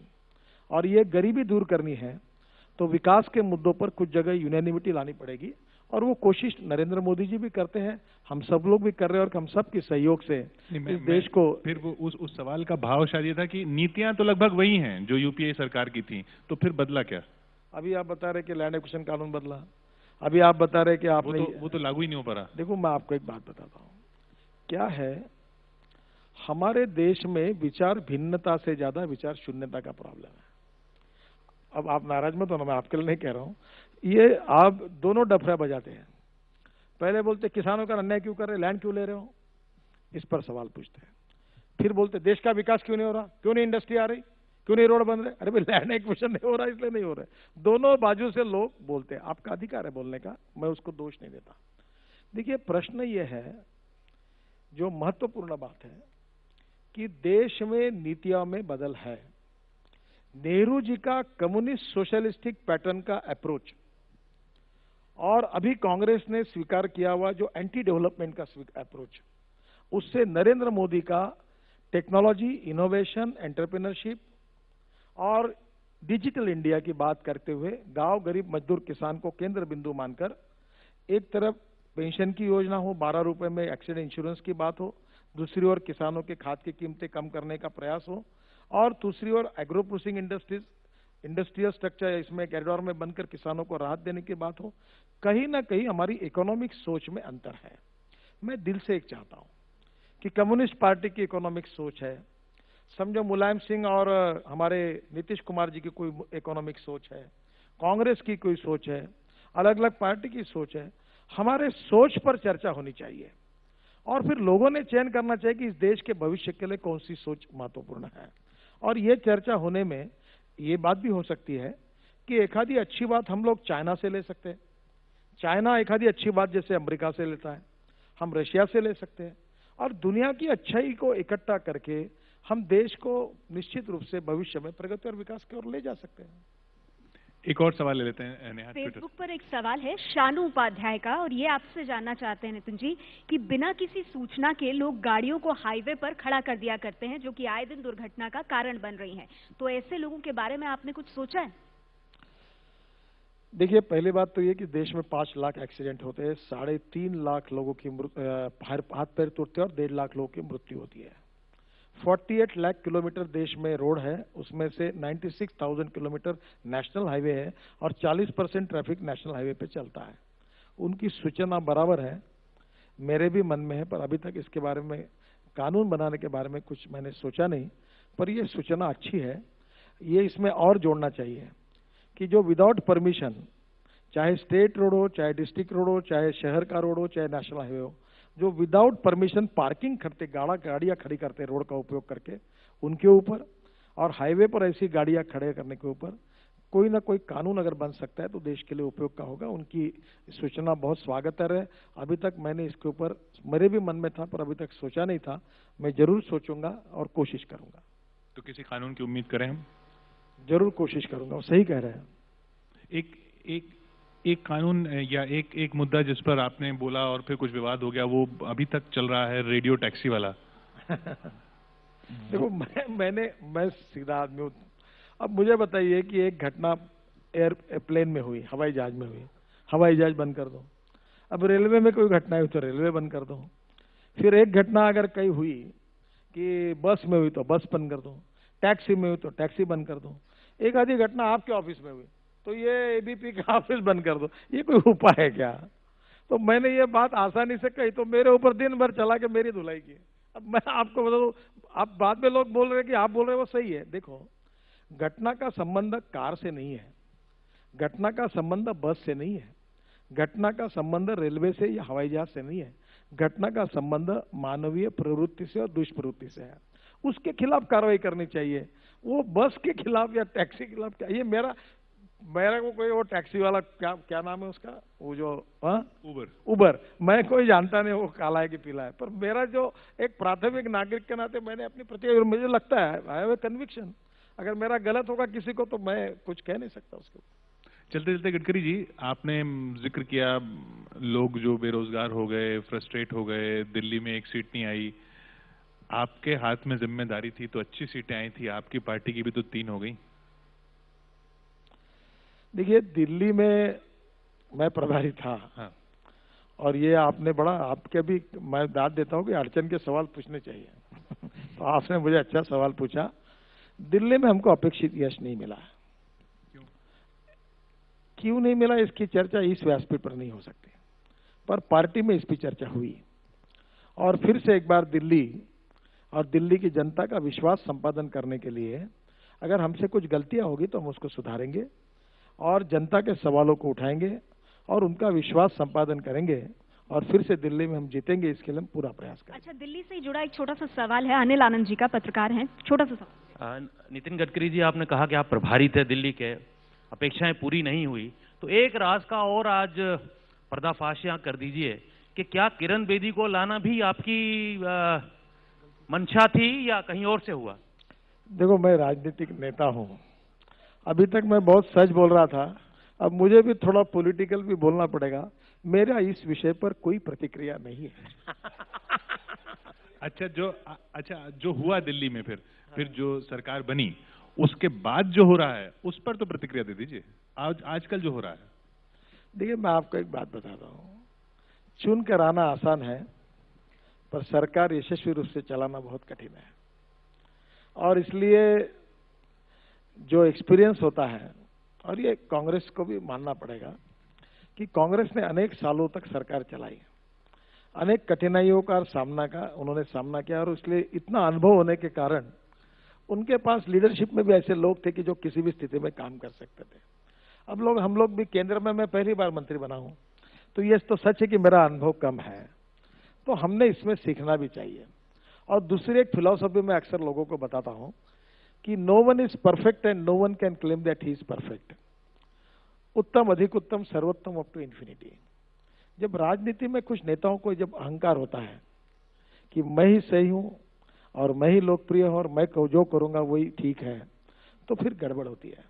और ये गरीबी दूर करनी है तो विकास के मुद्दों पर कुछ जगह यूनानिमिटी लानी पड़ेगी। और वो कोशिश नरेंद्र मोदी जी भी करते हैं, हम सब लोग भी कर रहे हैं, और हम सब के सहयोग से इस देश को। फिर वो उस सवाल का भाव शायद ये था कि नीतियां तो लगभग वही हैं जो यूपीए सरकार की थी, तो फिर बदला क्या? अभी आप बता रहे कि लैंड एक्विजिशन कानून बदला, अभी आप बता रहे कि आपने वो तो लागू ही नहीं हो पा रहा। देखो, मैं आपको एक बात बताता हूँ, क्या है, हमारे देश में विचार भिन्नता से ज्यादा विचार शून्यता का प्रॉब्लम है। अब आप नाराज मत होना, मैं आपके लिए नहीं कह रहा हूं। ये आप दोनों डफरा बजाते हैं। पहले बोलते किसानों का अन्याय क्यों कर रहे, लैंड क्यों ले रहे हो, इस पर सवाल पूछते हैं। फिर बोलते देश का विकास क्यों नहीं हो रहा, क्यों नहीं इंडस्ट्री आ रही, क्यों नहीं रोड बन रहे। अरे भाई, लैंड एक्विजिशन नहीं हो रहा इसलिए नहीं हो रहा। दोनों बाजू से लोग बोलते हैं, आपका अधिकार है बोलने का, मैं उसको दोष नहीं देता। देखिए, प्रश्न ये है, जो महत्वपूर्ण बात है कि देश में नीतियों में बदल है। नेहरू जी का कम्युनिस्ट सोशलिस्टिक पैटर्न का अप्रोच और अभी कांग्रेस ने स्वीकार किया हुआ जो एंटी डेवलपमेंट का अप्रोच, उससे नरेंद्र मोदी का टेक्नोलॉजी, इनोवेशन, एंटरप्रेन्योरशिप और डिजिटल इंडिया की बात करते हुए गांव, गरीब, मजदूर, किसान को केंद्र बिंदु मानकर एक तरफ पेंशन की योजना हो, 12 रुपए में एक्सीडेंट इंश्योरेंस की बात हो, दूसरी ओर किसानों के खाद की कीमतें कम करने का प्रयास हो, और दूसरी ओर एग्रो प्रोसेसिंग इंडस्ट्रियल स्ट्रक्चर इसमें कॉरिडोर में बनकर किसानों को राहत देने की बात हो। कहीं ना कहीं हमारी इकोनॉमिक सोच में अंतर है। मैं दिल से एक चाहता हूं कि कम्युनिस्ट पार्टी की इकोनॉमिक सोच है, समझो मुलायम सिंह और हमारे नीतीश कुमार जी की कोई इकोनॉमिक सोच है, कांग्रेस की कोई सोच है, अलग अलग पार्टी की सोच है। हमारे सोच पर चर्चा होनी चाहिए और फिर लोगों ने चयन करना चाहिए कि इस देश के भविष्य के लिए कौन सी सोच महत्वपूर्ण है। और ये चर्चा होने में ये बात भी हो सकती है कि एक आधी अच्छी बात हम लोग चाइना से ले सकते हैं, चाइना एक आधी अच्छी बात जैसे अमेरिका से लेता है, हम रशिया से ले सकते हैं, और दुनिया की अच्छाई को इकट्ठा करके हम देश को निश्चित रूप से भविष्य में प्रगति और विकास की ओर ले जा सकते हैं। एक और सवाल ले लेते हैं नेहा। फेसबुक पर एक सवाल है शानू उपाध्याय का, और ये आपसे जानना चाहते हैं नितिन जी कि बिना किसी सूचना के लोग गाड़ियों को हाईवे पर खड़ा कर दिया करते हैं, जो कि आए दिन दुर्घटना का कारण बन रही हैं। तो ऐसे लोगों के बारे में आपने कुछ सोचा है? देखिए, पहली बात तो ये कि देश में 5 लाख एक्सीडेंट होते हैं, 3.5 लाख लोगों की हाथ पैर टूटते हैं और 1.5 लाख लोगों की मृत्यु होती है। 48 लाख किलोमीटर देश में रोड है, उसमें से 96,000 किलोमीटर नेशनल हाईवे है और 40% ट्रैफिक नेशनल हाईवे पे चलता है। उनकी सूचना बराबर है, मेरे भी मन में है, पर अभी तक इसके बारे में कानून बनाने के बारे में कुछ मैंने सोचा नहीं, पर यह सूचना अच्छी है। ये इसमें और जोड़ना चाहिए कि जो विदाउट परमिशन चाहे स्टेट रोड हो, चाहे डिस्ट्रिक्ट रोड हो, चाहे शहर का रोड हो, चाहे नेशनल हाईवे हो, जो विदाउट परमिशन पार्किंग करते, गाड़ियां खड़ी करते रोड का उपयोग करके, उनके ऊपर, और हाईवे पर ऐसी गाड़ियां खड़े करने के ऊपर कोई ना कोई कानून अगर बन सकता है तो देश के लिए उपयोग का होगा। उनकी सूचना बहुत स्वागत है। अभी तक मैंने इसके ऊपर, मेरे भी मन में था पर अभी तक सोचा नहीं था, मैं जरूर सोचूंगा और कोशिश करूंगा। तो किसी कानून की उम्मीद करें हम? जरूर कोशिश करूंगा, वो सही कह रहे हैं। एक कानून या एक मुद्दा जिस पर आपने बोला और फिर कुछ विवाद हो गया, वो अभी तक चल रहा है, रेडियो टैक्सी वाला। देखो, मैं सीधा आदमी हूँ। अब मुझे बताइए कि एक घटना एयरप्लेन में हुई, हवाई जहाज में हुई, हवाई जहाज बंद कर दो। अब रेलवे में कोई घटना हुई तो रेलवे बंद कर दो। फिर एक घटना अगर कहीं हुई कि बस में हुई तो बस बंद कर दो, टैक्सी में हुई तो टैक्सी बंद कर दो। एक आधी घटना आपके ऑफिस में हुई तो ये एबीपी का ऑफिस बंद कर दो। ये कोई उपाय है क्या? तो मैंने ये बात आसानी से कही तो मेरे ऊपर दिन भर चला के मेरी धुलाई की। अब मैं आपको बता दूं, आप बाद में लोग बोल रहे हैं कि आप बोल रहे हो वो सही है। देखो, घटना का संबंध कार से नहीं है, घटना का संबंध बस से नहीं है, घटना का संबंध रेलवे से या हवाई जहाज से नहीं है, घटना का संबंध मानवीय प्रवृत्ति से और दुष्प्रवृत्ति से है। उसके खिलाफ कार्रवाई करनी चाहिए। वो बस के खिलाफ या टैक्सी के खिलाफ क्या? ये मेरा को कोई वो टैक्सी वाला क्या नाम है उसका, वो जो उबर, मैं कोई जानता नहीं वो काला है कि पीला है, पर मेरा जो एक प्राथमिक नागरिक के नाते मैंने अपनी प्रतिक्रिया, मुझे लगता है आई हैव ए कन्विक्शन, अगर मेरा गलत होगा किसी को तो मैं कुछ कह नहीं सकता उसके ऊपर। चलते चलते गडकरी जी, आपने जिक्र किया लोग जो बेरोजगार हो गए, फ्रस्ट्रेट हो गए, दिल्ली में एक सीट नहीं आई, आपके हाथ में जिम्मेदारी थी तो अच्छी सीटें आई थी, आपकी पार्टी की भी तो 3 हो गई। देखिए, दिल्ली में मैं प्रभारी था। हाँ। और ये आपने बड़ा, आपके भी मैं दाद देता हूँ कि अड़चन के सवाल पूछने चाहिए। तो आपने मुझे अच्छा सवाल पूछा। दिल्ली में हमको अपेक्षित यश नहीं मिला। क्यों नहीं मिला इसकी चर्चा इस व्यासपीठ पर नहीं हो सकती, पर पार्टी में इसकी चर्चा हुई। और फिर से एक बार दिल्ली और दिल्ली की जनता का विश्वास संपादन करने के लिए अगर हमसे कुछ गलतियां होगी तो हम उसको सुधारेंगे और जनता के सवालों को उठाएंगे और उनका विश्वास संपादन करेंगे और फिर से दिल्ली में हम जीतेंगे, इसके लिए हम पूरा प्रयास करेंगे। अच्छा, दिल्ली से जुड़ा एक छोटा सा सवाल है, अनिल आनंद जी का, पत्रकार हैं, छोटा सा सवाल। नितिन गडकरी जी, आपने कहा कि आप प्रभारी थे दिल्ली के, अपेक्षाएं पूरी नहीं हुई, तो एक राज का और आज पर्दाफाश यहाँ कर दीजिए कि क्या किरण बेदी को लाना भी आपकी मंशा थी या कहीं और से हुआ? देखो, मैं राजनीतिक नेता हूं, अभी तक मैं बहुत सच बोल रहा था, अब मुझे भी थोड़ा पॉलिटिकल भी बोलना पड़ेगा। मेरा इस विषय पर कोई प्रतिक्रिया नहीं है। अच्छा, जो हुआ दिल्ली में, फिर जो सरकार बनी उसके बाद जो हो रहा है उस पर तो प्रतिक्रिया दे दीजिए। आजकल जो हो रहा है, देखिए, मैं आपको एक बात बताता हूँ, चुन कर आना आसान है पर सरकार यशस्वी रूप से चलाना बहुत कठिन है। और इसलिए जो एक्सपीरियंस होता है, और ये कांग्रेस को भी मानना पड़ेगा कि कांग्रेस ने अनेक सालों तक सरकार चलाई, अनेक कठिनाइयों का उन्होंने सामना किया, और इसलिए इतना अनुभव होने के कारण उनके पास लीडरशिप में भी ऐसे लोग थे कि जो किसी भी स्थिति में काम कर सकते थे। अब हम लोग भी केंद्र में, मैं पहली बार मंत्री बना हूं, तो ये तो सच है कि मेरा अनुभव कम है, तो हमने इसमें सीखना भी चाहिए। और दूसरी एक फिलॉसफी मैं अक्सर लोगों को बताता हूं कि no one is perfect and no one can claim that he is perfect. उत्तम, अधिक उत्तम, सर्वोत्तम, अप टू इन्फिनिटी। जब राजनीति में कुछ नेताओं को जब अहंकार होता है कि मैं ही सही हूं और मैं ही लोकप्रिय हूं और मैं जो करूंगा वही ठीक है, तो फिर गड़बड़ होती है।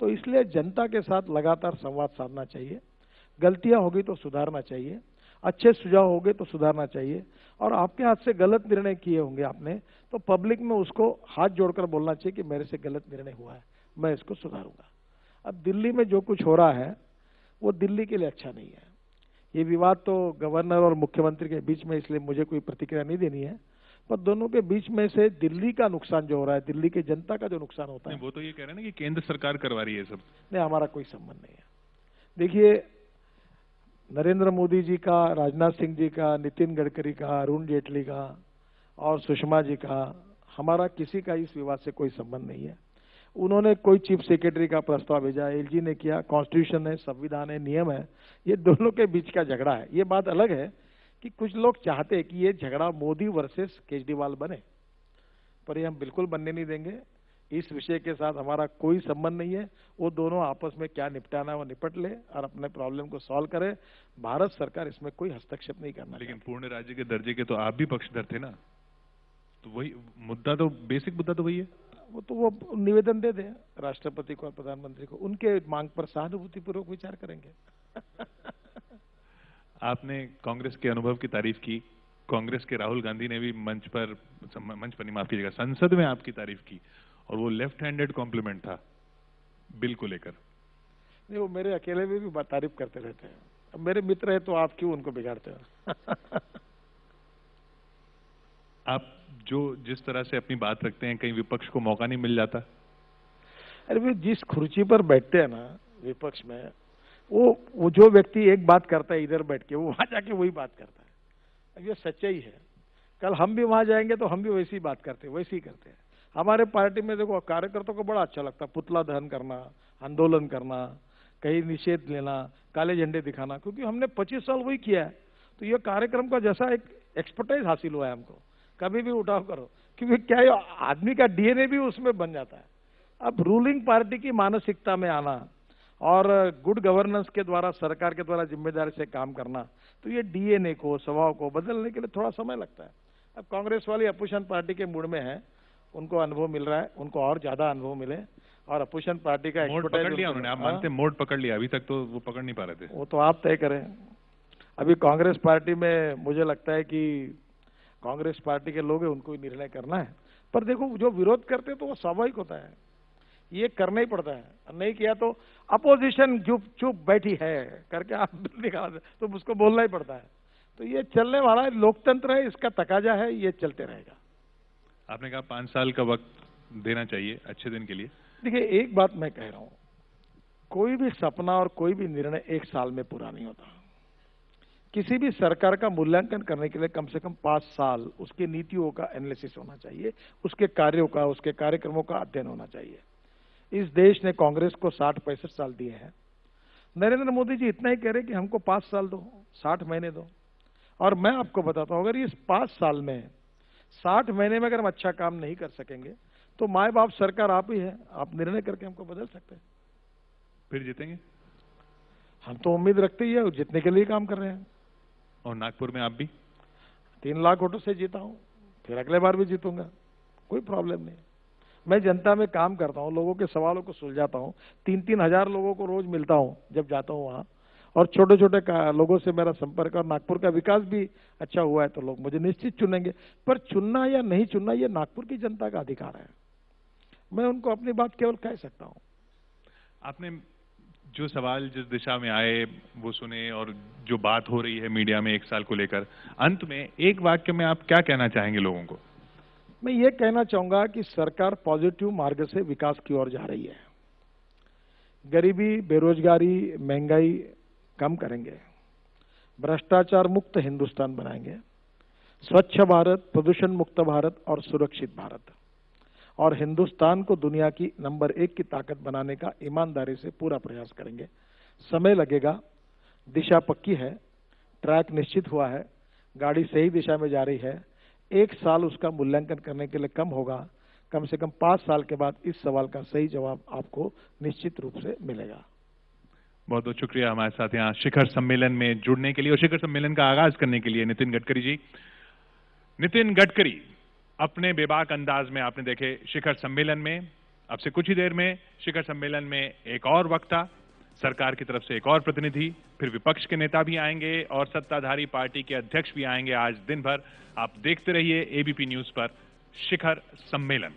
तो इसलिए जनता के साथ लगातार संवाद साधना चाहिए, गलतियां होगी तो सुधारना चाहिए, अच्छे सुझाव होंगे तो सुधारना चाहिए, और आपके हाथ से गलत निर्णय किए होंगे आपने, तो पब्लिक में उसको हाथ जोड़कर बोलना चाहिए कि मेरे से गलत निर्णय हुआ है, मैं इसको सुधारूंगा। अब दिल्ली में जो कुछ हो रहा है वो दिल्ली के लिए अच्छा नहीं है। ये विवाद तो गवर्नर और मुख्यमंत्री के बीच में, इसलिए मुझे कोई प्रतिक्रिया नहीं देनी है, पर दोनों के बीच में से दिल्ली का नुकसान जो हो रहा है, दिल्ली की जनता का जो नुकसान होता है, वो तो ये कह रहे हैं ना कि केंद्र सरकार करवा रही है सब। नहीं, हमारा कोई संबंध नहीं है। देखिए, नरेंद्र मोदी जी का, राजनाथ सिंह जी का, नितिन गडकरी का, अरुण जेटली का और सुषमा जी का, हमारा किसी का इस विवाद से कोई संबंध नहीं है। उन्होंने कोई चीफ सेक्रेटरी का प्रस्ताव भेजा, एलजी ने किया, कॉन्स्टिट्यूशन है, संविधान है, नियम है, ये दोनों के बीच का झगड़ा है। ये बात अलग है कि कुछ लोग चाहते हैं कि ये झगड़ा मोदी वर्सेस केजरीवाल बने, पर ये हम बिल्कुल बनने नहीं देंगे। इस विषय के साथ हमारा कोई संबंध नहीं है। वो दोनों आपस में क्या निपटाना है वो निपट ले और अपने प्रॉब्लम को सॉल्व करे। भारत सरकार इसमें कोई हस्तक्षेप नहीं करना। लेकिन पूर्ण राज्य के दर्जे के तो आप भी पक्षधर थे ना, तो वही मुद्दा, तो बेसिक मुद्दा तो वही है। वो निवेदन दे दें राष्ट्रपति को और प्रधानमंत्री को, उनके मांग पर सहानुभूतिपूर्वक विचार करेंगे। आपने कांग्रेस के अनुभव की तारीफ की, कांग्रेस के राहुल गांधी ने भी मंच पर नहीं, माफ कीजिएगा, संसद में आपकी तारीफ की, और वो लेफ्ट हैंडेड कॉम्प्लीमेंट था बिल को लेकर। नहीं, वो मेरे अकेले में भी तारीफ करते रहते हैं। अब मेरे मित्र है तो आप क्यों उनको बिगाड़ते हो? आप जो जिस तरह से अपनी बात रखते हैं, कहीं विपक्ष को मौका नहीं मिल जाता? अरे वे जिस खुर्ची पर बैठते हैं ना विपक्ष में, वो जो व्यक्ति एक बात करता है इधर बैठ के, वो वहां जाके वही बात करता है। अब ये सच्चाई है। कल हम भी वहां जाएंगे तो हम भी वैसी बात करते हैं, वैसी ही करते हैं। हमारे पार्टी में देखो कार्यकर्ताओं को बड़ा अच्छा लगता है पुतला दहन करना, आंदोलन करना, कहीं निषेध लेना, काले झंडे दिखाना, क्योंकि हमने 25 साल वही किया है। तो ये कार्यक्रम का जैसा एक एक्सपर्टाइज हासिल हुआ है हमको, कभी भी उठाव करो, क्योंकि क्या है आदमी का डीएनए भी उसमें बन जाता है। अब रूलिंग पार्टी की मानसिकता में आना और गुड गवर्नेंस के द्वारा, सरकार के द्वारा जिम्मेदारी से काम करना, तो ये डीएनए को, स्वभाव को बदलने के लिए थोड़ा समय लगता है। अब कांग्रेस वाली अपोजिशन पार्टी के मूड में है, उनको अनुभव मिल रहा है, उनको और ज्यादा अनुभव मिले, और अपोजिशन पार्टी का मोड पकड़ लिया उन्होंने, आप मानते हैं मोड पकड़ लिया? अभी तक तो वो पकड़ नहीं पा रहे थे। वो तो आप तय करें। अभी कांग्रेस पार्टी में मुझे लगता है कि कांग्रेस पार्टी के लोग हैं, उनको ही निर्णय करना है। पर देखो, जो विरोध करते हैं तो वो स्वाभाविक होता है, ये करना ही पड़ता है। नहीं किया तो अपोजिशन चुप बैठी है करके आप निकाल, तो उसको बोलना ही पड़ता है। तो ये चलने वाला लोकतंत्र है, इसका तकाजा है, ये चलते रहेगा। आपने कहा 5 साल का वक्त देना चाहिए अच्छे दिन के लिए। देखिए, एक बात मैं कह रहा हूं, कोई भी सपना और कोई भी निर्णय 1 साल में पूरा नहीं होता। किसी भी सरकार का मूल्यांकन करने के लिए कम से कम 5 साल उसकी नीतियों का एनालिसिस होना चाहिए, उसके कार्यों का, उसके कार्यक्रमों का अध्ययन होना चाहिए। इस देश ने कांग्रेस को 60-65 साल दिए हैं। नरेंद्र मोदी जी इतना ही कह रहे कि हमको 5 साल दो, 60 महीने दो। और मैं आपको बताता हूं, अगर इस 5 साल में 60 महीने में अगर हम अच्छा काम नहीं कर सकेंगे तो माए बाप सरकार आप ही है, आप निर्णय करके हमको बदल सकते हैं। फिर जीतेंगे? हम तो उम्मीद रखते ही है, जीतने के लिए काम कर रहे हैं। और नागपुर में आप भी 3 लाख वोटों से जीता हूं, फिर अगले बार भी जीतूंगा, कोई प्रॉब्लम नहीं। मैं जनता में काम करता हूं, लोगों के सवालों को सुलझाता हूं। 3-3 हजार लोगों को रोज मिलता हूं जब जाता हूं वहां, और छोटे छोटे लोगों से मेरा संपर्क, और नागपुर का विकास भी अच्छा हुआ है तो लोग मुझे निश्चित चुनेंगे। पर चुनना या नहीं चुनना ये नागपुर की जनता का अधिकार है, मैं उनको अपनी बात केवल कह सकता हूं। आपने जो सवाल जिस दिशा में आए वो सुने, और जो बात हो रही है मीडिया में 1 साल को लेकर, अंत में एक वाक्य में आप क्या कहना चाहेंगे लोगों को? मैं ये कहना चाहूंगा कि सरकार पॉजिटिव मार्ग से विकास की ओर जा रही है। गरीबी, बेरोजगारी, महंगाई कम करेंगे, भ्रष्टाचार मुक्त हिंदुस्तान बनाएंगे, स्वच्छ भारत, प्रदूषण मुक्त भारत और सुरक्षित भारत, और हिंदुस्तान को दुनिया की नंबर 1 की ताकत बनाने का ईमानदारी से पूरा प्रयास करेंगे। समय लगेगा, दिशा पक्की है, ट्रैक निश्चित हुआ है, गाड़ी सही दिशा में जा रही है। 1 साल उसका मूल्यांकन करने के लिए कम होगा, कम से कम 5 साल के बाद इस सवाल का सही जवाब आपको निश्चित रूप से मिलेगा। बहुत बहुत शुक्रिया हमारे साथ यहाँ शिखर सम्मेलन में जुड़ने के लिए और शिखर सम्मेलन का आगाज करने के लिए नितिन गडकरी जी। नितिन गडकरी अपने बेबाक अंदाज में आपने देखे शिखर सम्मेलन में। अब से कुछ ही देर में शिखर सम्मेलन में एक और वक्ता, सरकार की तरफ से एक और प्रतिनिधि, फिर विपक्ष के नेता भी आएंगे और सत्ताधारी पार्टी के अध्यक्ष भी आएंगे। आज दिन भर आप देखते रहिए एबीपी न्यूज पर शिखर सम्मेलन।